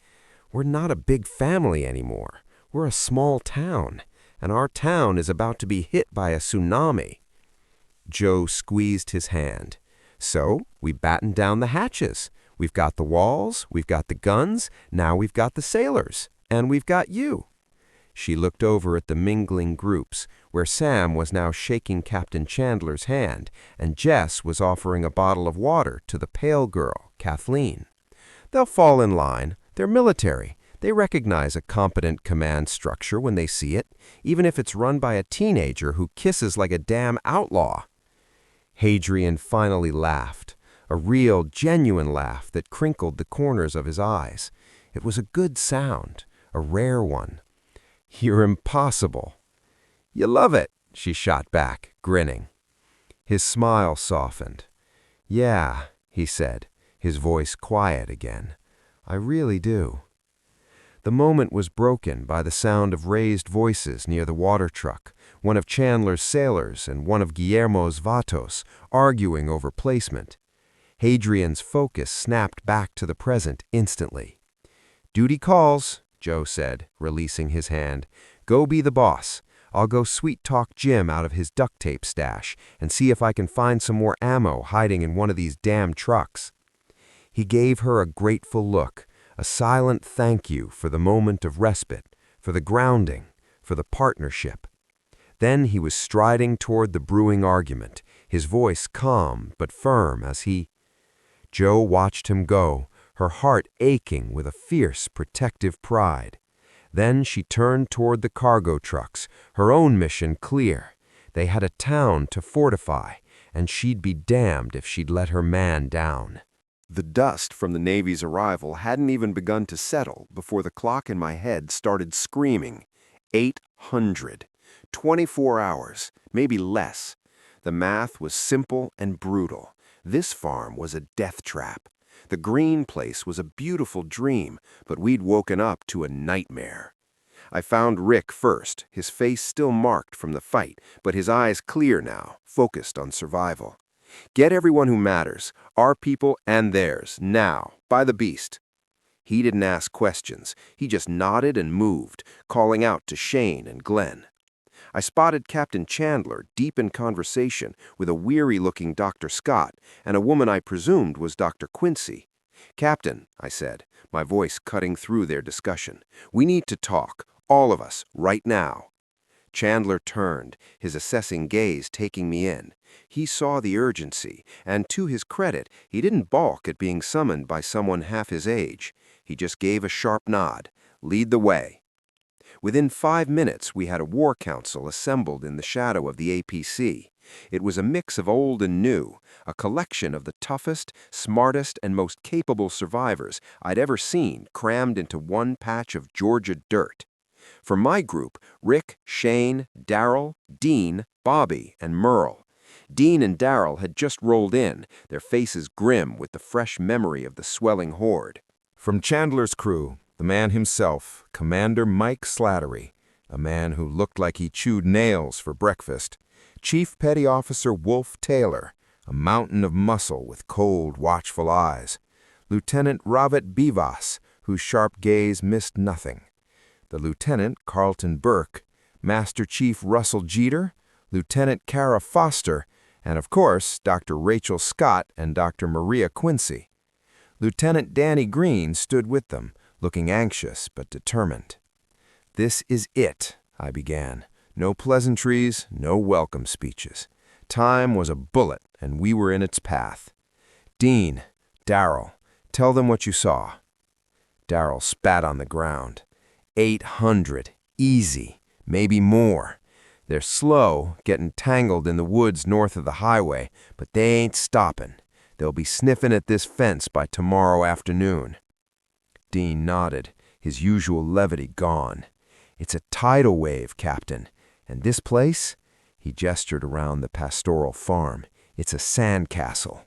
We're not a big family anymore. We're a small town, and our town is about to be hit by a tsunami." Joe squeezed his hand. "So, we battened down the hatches. We've got the walls, we've got the guns, now we've got the sailors, and we've got you." She looked over at the mingling groups, where Sam was now shaking Captain Chandler's hand, and Jess was offering a bottle of water to the pale girl, Kathleen. "They'll fall in line. They're military. They recognize a competent command structure when they see it, even if it's run by a teenager who kisses like a damn outlaw. Hadrian finally laughed, a real, genuine laugh that crinkled the corners of his eyes. It was a good sound, a rare one. "You're impossible." "You love it," she shot back, grinning. His smile softened. "Yeah," he said, his voice quiet again. "I really do." The moment was broken by the sound of raised voices near the water truck, one of Chandler's sailors and one of Guillermo's vatos arguing over placement. Hadrian's focus snapped back to the present instantly. "Duty calls," Joe said, releasing his hand. "Go be the boss. I'll go sweet-talk Jim out of his duct tape stash and see if I can find some more ammo hiding in one of these damn trucks." He gave her a grateful look, a silent thank you for the moment of respite, for the grounding, for the partnership. Then he was striding toward the brewing argument, his voice calm but firm as he... Joe watched him go, her heart aching with a fierce, protective pride. Then she turned toward the cargo trucks, her own mission clear. They had a town to fortify, and she'd be damned if she'd let her man down. The dust from the Navy's arrival hadn't even begun to settle before the clock in my head started screaming. 800. 24 hours, maybe less. The math was simple and brutal. This farm was a death trap. The Greene place was a beautiful dream, but we'd woken up to a nightmare. I found Rick first, his face still marked from the fight, but his eyes clear now, focused on survival. "Get everyone who matters, our people and theirs, now, by the beast." He didn't ask questions. He just nodded and moved, calling out to Shane and Glenn. I spotted Captain Chandler deep in conversation with a weary-looking Dr. Scott and a woman I presumed was Dr. Quincy. "Captain," I said, my voice cutting through their discussion, "we need to talk, all of us, right now." Chandler turned, his assessing gaze taking me in. He saw the urgency, and to his credit, he didn't balk at being summoned by someone half his age. He just gave a sharp nod. "Lead the way." Within 5 minutes, we had a war council assembled in the shadow of the APC. It was a mix of old and new, a collection of the toughest, smartest, and most capable survivors I'd ever seen crammed into one patch of Georgia dirt. For my group, Rick, Shane, Darrell, Dean, Bobby, and Merle. Dean and Darrell had just rolled in, their faces grim with the fresh memory of the swelling horde. From Chandler's crew, the man himself, Commander Mike Slattery, a man who looked like he chewed nails for breakfast, Chief Petty Officer Wolf Taylor, a mountain of muscle with cold, watchful eyes, Lieutenant Robert Bivas, whose sharp gaze missed nothing, the Lieutenant Carlton Burke, Master Chief Russell Jeter, Lieutenant Kara Foster, and of course, Dr. Rachel Scott and Dr. Maria Quincy. Lieutenant Danny Greene stood with them, looking anxious but determined. "This is it," I began. No pleasantries, no welcome speeches. Time was a bullet, and we were in its path. "Dean, Darrell, tell them what you saw." Darrell spat on the ground. 800, easy, maybe more. They're slow, getting tangled in the woods north of the highway, but they ain't stopping. They'll be sniffing at this fence by tomorrow afternoon. Dean nodded, his usual levity gone. "It's a tidal wave, Captain. And this place?" He gestured around the pastoral farm. "It's a sandcastle."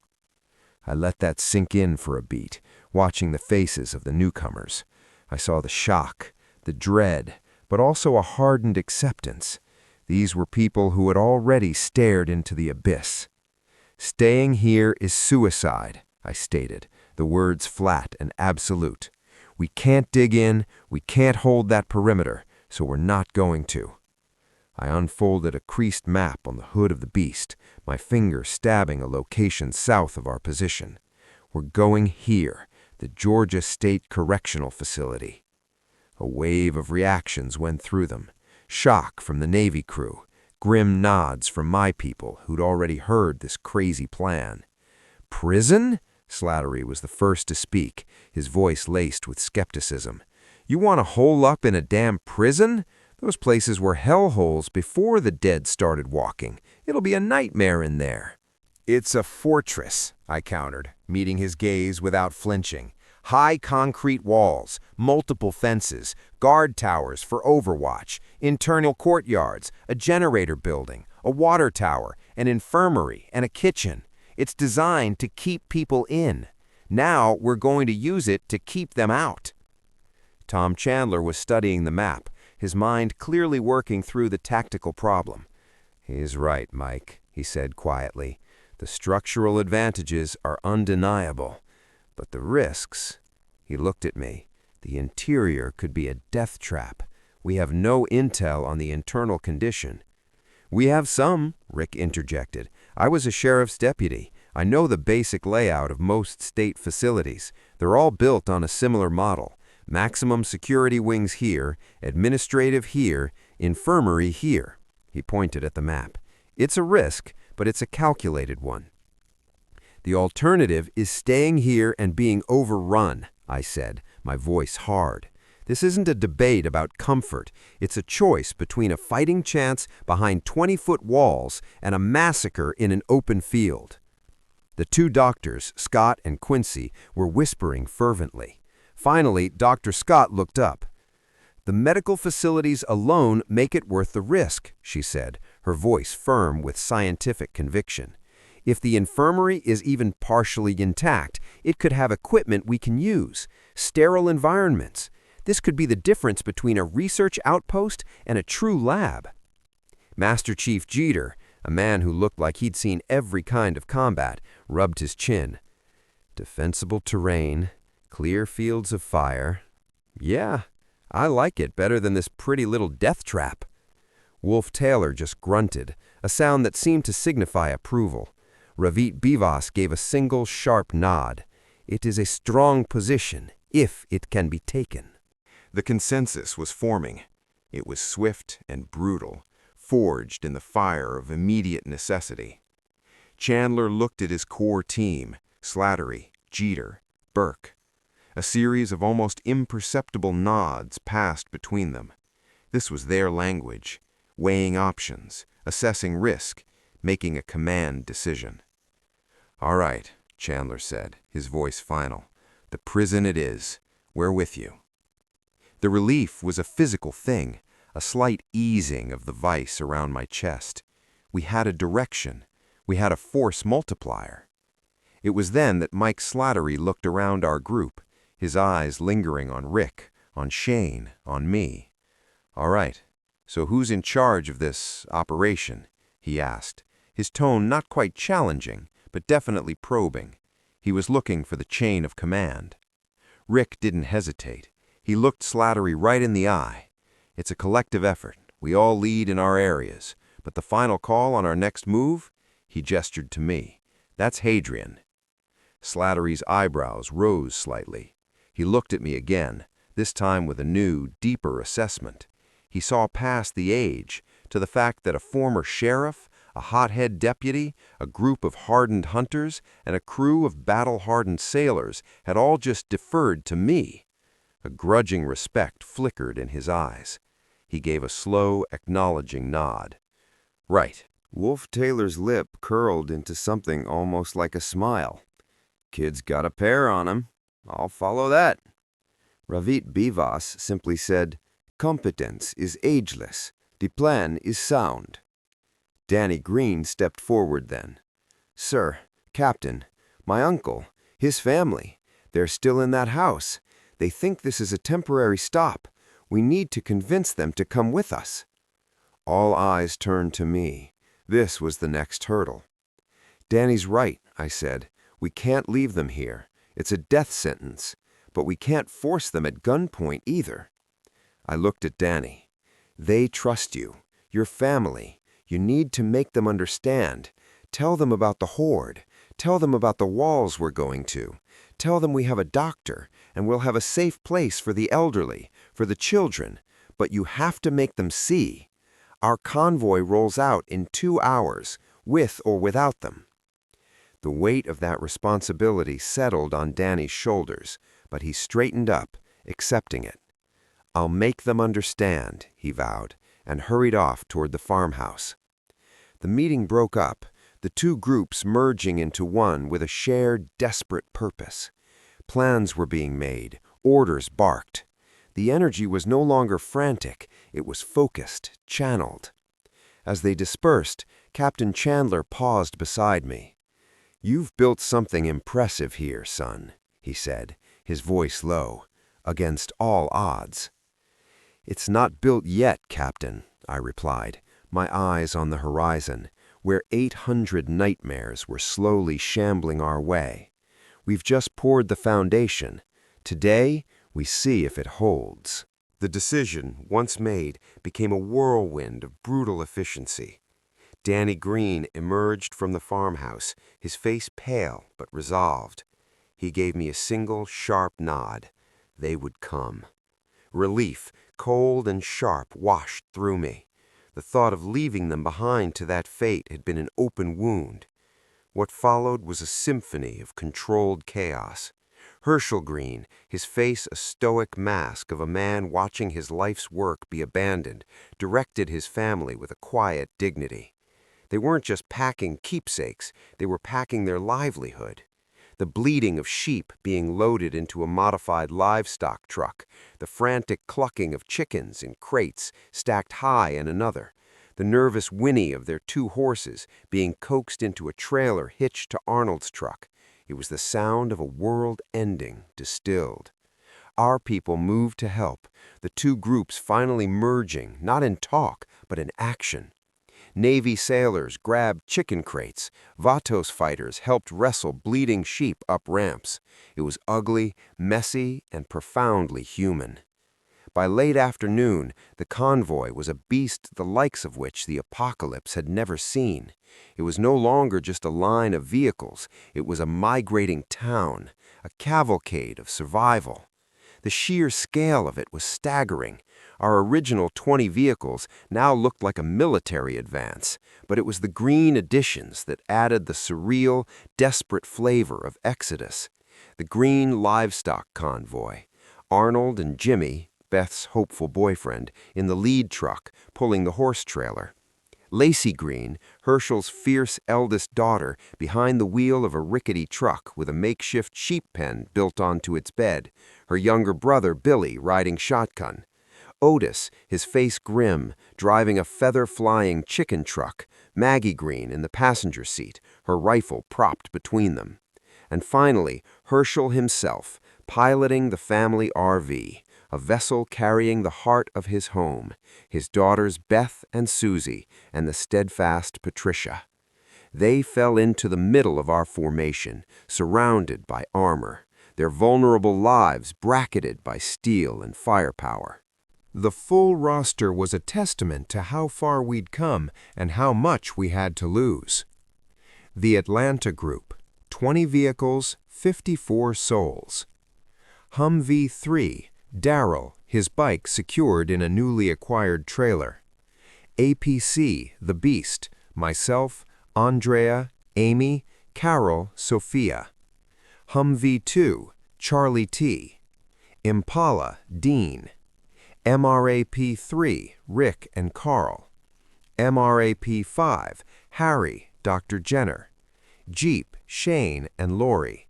I let that sink in for a beat, watching the faces of the newcomers. I saw the shock, the dread, but also a hardened acceptance. These were people who had already stared into the abyss. "Staying here is suicide," I stated, the words flat and absolute. "We can't dig in, we can't hold that perimeter, so we're not going to." I unfolded a creased map on the hood of the beast, my finger stabbing a location south of our position. "We're going here, the Georgia State Correctional Facility." A wave of reactions went through them. Shock from the Navy crew, grim nods from my people who'd already heard this crazy plan. "Prison?" Slattery was the first to speak, his voice laced with skepticism. You want to hole up in a damn prison? Those places were hellholes before the dead started walking. It'll be a nightmare in there." "It's a fortress," I countered, meeting his gaze without flinching. "High concrete walls, multiple fences, guard towers for overwatch, internal courtyards, a generator building, a water tower, an infirmary, and a kitchen. It's designed to keep people in. Now we're going to use it to keep them out." Tom Chandler was studying the map, his mind clearly working through the tactical problem. "He's right, Mike," he said quietly. "The structural advantages are undeniable. But the risks," he looked at me, "the interior could be a death trap. We have no intel on the internal condition." "We have some," Rick interjected. "I was a sheriff's deputy. I know the basic layout of most state facilities. They're all built on a similar model. Maximum security wings here, administrative here, infirmary here." He pointed at the map. "It's a risk, but it's a calculated one." "The alternative is staying here and being overrun," I said, my voice hard. "This isn't a debate about comfort. It's a choice between a fighting chance behind 20-foot walls and a massacre in an open field." The two doctors, Scott and Quincy, were whispering fervently. Finally, Dr. Scott looked up. "The medical facilities alone make it worth the risk," she said, her voice firm with scientific conviction. "If the infirmary is even partially intact, it could have equipment we can use, sterile environments. This could be the difference between a research outpost and a true lab." Master Chief Jeter, a man who looked like he'd seen every kind of combat, rubbed his chin. "Defensible terrain, clear fields of fire. Yeah, I like it better than this pretty little death trap." Wolf Taylor just grunted, a sound that seemed to signify approval. Ravit Bivas gave a single sharp nod. "It is a strong position, if it can be taken." The consensus was forming. It was swift and brutal, forged in the fire of immediate necessity. Chandler looked at his core team, Slattery, Jeter, Burke. A series of almost imperceptible nods passed between them. This was their language, weighing options, assessing risk, making a command decision. "All right," Chandler said, his voice final. "The prison it is. We're with you." The relief was a physical thing, a slight easing of the vice around my chest. We had a direction. We had a force multiplier. It was then that Mike Slattery looked around our group, his eyes lingering on Rick, on Shane, on me. "All right, so who's in charge of this operation?" he asked, his tone not quite challenging, but definitely probing. He was looking for the chain of command. Rick didn't hesitate. He looked Slattery right in the eye. "It's a collective effort. We all lead in our areas. But the final call on our next move?" He gestured to me. "That's Hadrian." Slattery's eyebrows rose slightly. He looked at me again, this time with a new, deeper assessment. He saw past the age to the fact that a former sheriff, a hothead deputy, a group of hardened hunters, and a crew of battle-hardened sailors had all just deferred to me. A grudging respect flickered in his eyes. He gave a slow, acknowledging nod. "Right." Wolf Taylor's lip curled into something almost like a smile. "Kid's got a pair on him. I'll follow that." Ravit Bivas simply said, "Competence is ageless. The plan is sound." Danny Greene stepped forward then. "Sir, Captain, my uncle, his family, they're still in that house. They think this is a temporary stop. We need to convince them to come with us." All eyes turned to me. This was the next hurdle. "Danny's right," I said. "We can't leave them here. It's a death sentence. But we can't force them at gunpoint either." I looked at Danny. "They trust you. Your family. You need to make them understand. Tell them about the Horde. Tell them about the walls we're going to. Tell them we have a doctor, and we'll have a safe place for the elderly, for the children. But you have to make them see. Our convoy rolls out in 2 hours, with or without them." The weight of that responsibility settled on Danny's shoulders, but he straightened up, accepting it. "I'll make them understand," he vowed, and hurried off toward the farmhouse. The meeting broke up, the two groups merging into one with a shared, desperate purpose. Plans were being made, orders barked. The energy was no longer frantic, it was focused, channeled. As they dispersed, Captain Chandler paused beside me. "You've built something impressive here, son," he said, his voice low, "against all odds." "It's not built yet, Captain," I replied, my eyes on the horizon, where 800 nightmares were slowly shambling our way. "We've just poured the foundation. Today, we see if it holds." The decision, once made, became a whirlwind of brutal efficiency. Danny Greene emerged from the farmhouse, his face pale but resolved. He gave me a single, sharp nod. They would come. Relief, cold and sharp, washed through me. The thought of leaving them behind to that fate had been an open wound. What followed was a symphony of controlled chaos. Herschel Greene, his face a stoic mask of a man watching his life's work be abandoned, directed his family with a quiet dignity. They weren't just packing keepsakes, they were packing their livelihood. The bleating of sheep being loaded into a modified livestock truck, the frantic clucking of chickens in crates stacked high in another, the nervous whinny of their two horses being coaxed into a trailer hitched to Arnold's truck. It was the sound of a world ending distilled. Our people moved to help, the two groups finally merging, not in talk, but in action. Navy sailors grabbed chicken crates. Vatos fighters helped wrestle bleeding sheep up ramps. It was ugly, messy, and profoundly human. By late afternoon, the convoy was a beast the likes of which the apocalypse had never seen. It was no longer just a line of vehicles. It was a migrating town, a cavalcade of survival. The sheer scale of it was staggering. Our original 20 vehicles now looked like a military advance, but it was the Greene additions that added the surreal, desperate flavor of Exodus. The Greene livestock convoy. Arnold and Jimmy, Beth's hopeful boyfriend, in the lead truck, pulling the horse trailer. Lacey Greene, Herschel's fierce eldest daughter, behind the wheel of a rickety truck with a makeshift sheep pen built onto its bed, her younger brother Billy riding shotgun. Otis, his face grim, driving a feather-flying chicken truck, Maggie Greene in the passenger seat, her rifle propped between them. And finally, Herschel himself, piloting the family RV, a vessel carrying the heart of his home, his daughters Beth and Susie, and the steadfast Patricia. They fell into the middle of our formation, surrounded by armor, their vulnerable lives bracketed by steel and firepower. The full roster was a testament to how far we'd come and how much we had to lose. The Atlanta Group, 20 vehicles, 54 souls. Humvee 3, Darrell, his bike secured in a newly acquired trailer. APC, The Beast, myself, Andrea, Amy, Carol, Sophia. Humvee 2, Charlie T. Impala, Dean. MRAP 3, Rick and Carl. MRAP 5, Harry, Dr. Jenner. Jeep, Shane and Lori.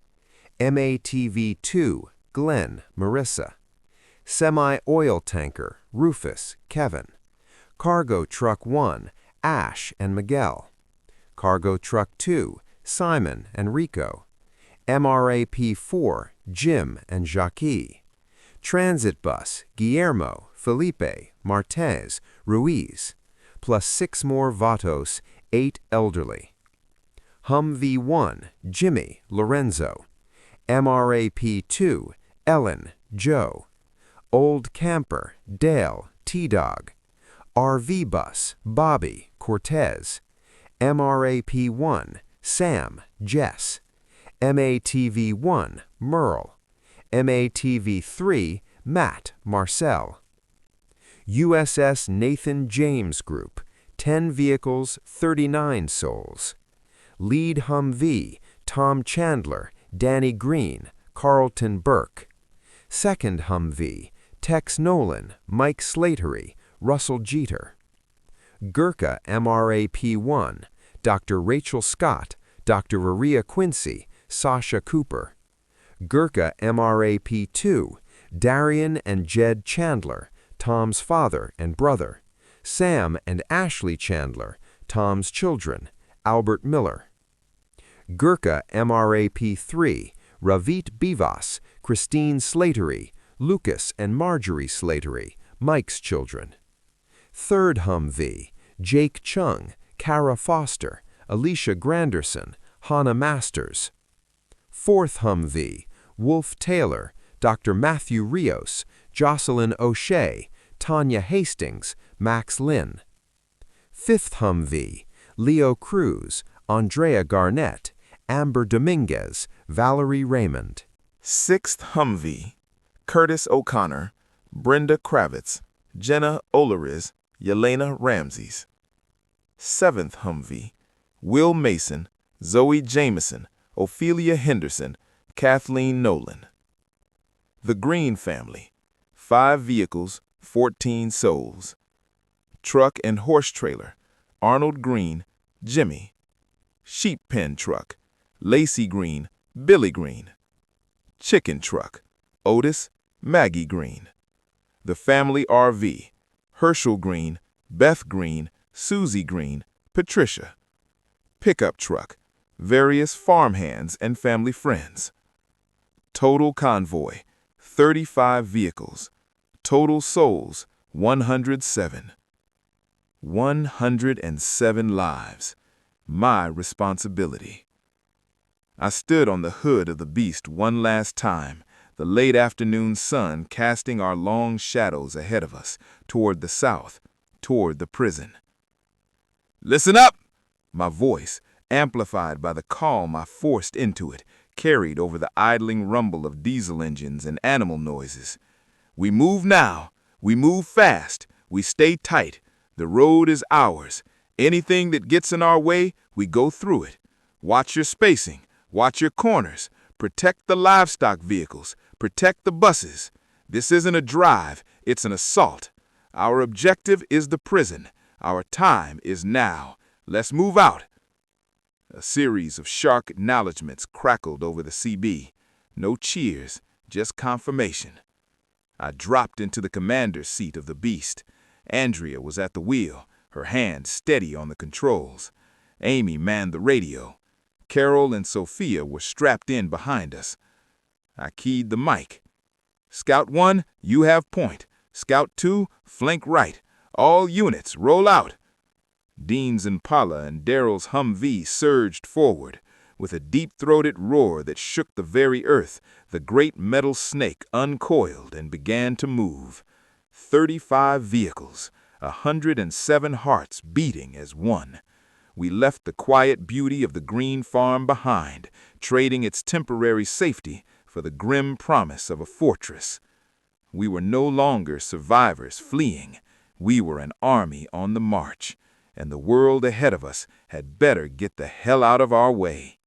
MATV 2, Glenn, Marissa. Semi-oil tanker, Rufus, Kevin. Cargo Truck 1, Ash and Miguel. Cargo Truck 2, Simon and Rico. MRAP 4, Jim and Jacques. Transit Bus, Guillermo, Felipe, Martez, Ruiz, plus 6 more Vatos, 8 elderly. Humvee 1, Jimmy, Lorenzo. MRAP 2, Ellen, Joe. Old Camper, Dale, T-Dog. RV Bus, Bobby, Cortez. MRAP 1, Sam, Jess. MATV 1, Merle. MATV 3, Matt, Marcel. USS Nathan James Group, 10 vehicles, 39 souls. Lead Humvee, Tom Chandler, Danny Greene, Carlton Burke. Second Humvee, Tex Nolan, Mike Slattery, Russell Jeter. Gurkha MRAP1, Dr. Rachel Scott, Dr. Maria Quincy, Sasha Cooper. Gurkha MRAP2, Darian and Jed Chandler, Tom's father and brother. Sam and Ashley Chandler, Tom's children, Albert Miller. Gurkha MRAP3, Ravit Bivas, Christine Slattery, Lucas and Marjorie Slattery, Mike's children. 3rd Humvee, Jake Chung, Kara Foster, Alicia Granderson, Hannah Masters. 4th Humvee, Wolf Taylor, Dr. Matthew Rios, Jocelyn O'Shea, Tanya Hastings, Max Lynn. 5th Humvee, Leo Cruz, Andrea Garnett, Amber Dominguez, Valerie Raymond. 6th Humvee, Curtis O'Connor, Brenda Kravitz, Jenna Olariz, Yelena Ramses. 7th Humvee, Will Mason, Zoe Jameson, Ophelia Henderson, Kathleen Nolan. The Greene family, 5 vehicles, 14 souls. Truck and horse trailer, Arnold Greene, Jimmy. Sheep pen truck, Lacey Greene, Billy Greene. Chicken truck, Otis, Maggie Greene. The family RV, Herschel Greene, Beth Greene, Susie Greene, Patricia. Pickup truck, various farmhands and family friends. Total convoy, 35 vehicles. Total souls, 107. 107 lives. My responsibility. I stood on the hood of the beast one last time, the late afternoon sun casting our long shadows ahead of us, toward the south, toward the prison. Listen up! My voice, amplified by the calm I forced into it, carried over the idling rumble of diesel engines and animal noises. We move now. We move fast. We stay tight. The road is ours. Anything that gets in our way, we go through it. Watch your spacing. Watch your corners. Protect the livestock vehicles. Protect the buses. This isn't a drive. It's an assault. Our objective is the prison. Our time is now. Let's move out. A series of sharp acknowledgments crackled over the CB. No cheers, just confirmation. I dropped into the commander's seat of the beast. Andrea was at the wheel, her hand steady on the controls. Amy manned the radio. Carol and Sophia were strapped in behind us. I keyed the mic. Scout 1, you have point. Scout 2, flank right. All units, roll out. Dean's Impala and Daryl's Humvee surged forward. With a deep-throated roar that shook the very earth, the great metal snake uncoiled and began to move. 35 vehicles, 107 hearts beating as one. We left the quiet beauty of the Greene farm behind, trading its temporary safety for the grim promise of a fortress. We were no longer survivors fleeing. We were an army on the march, and the world ahead of us had better get the hell out of our way.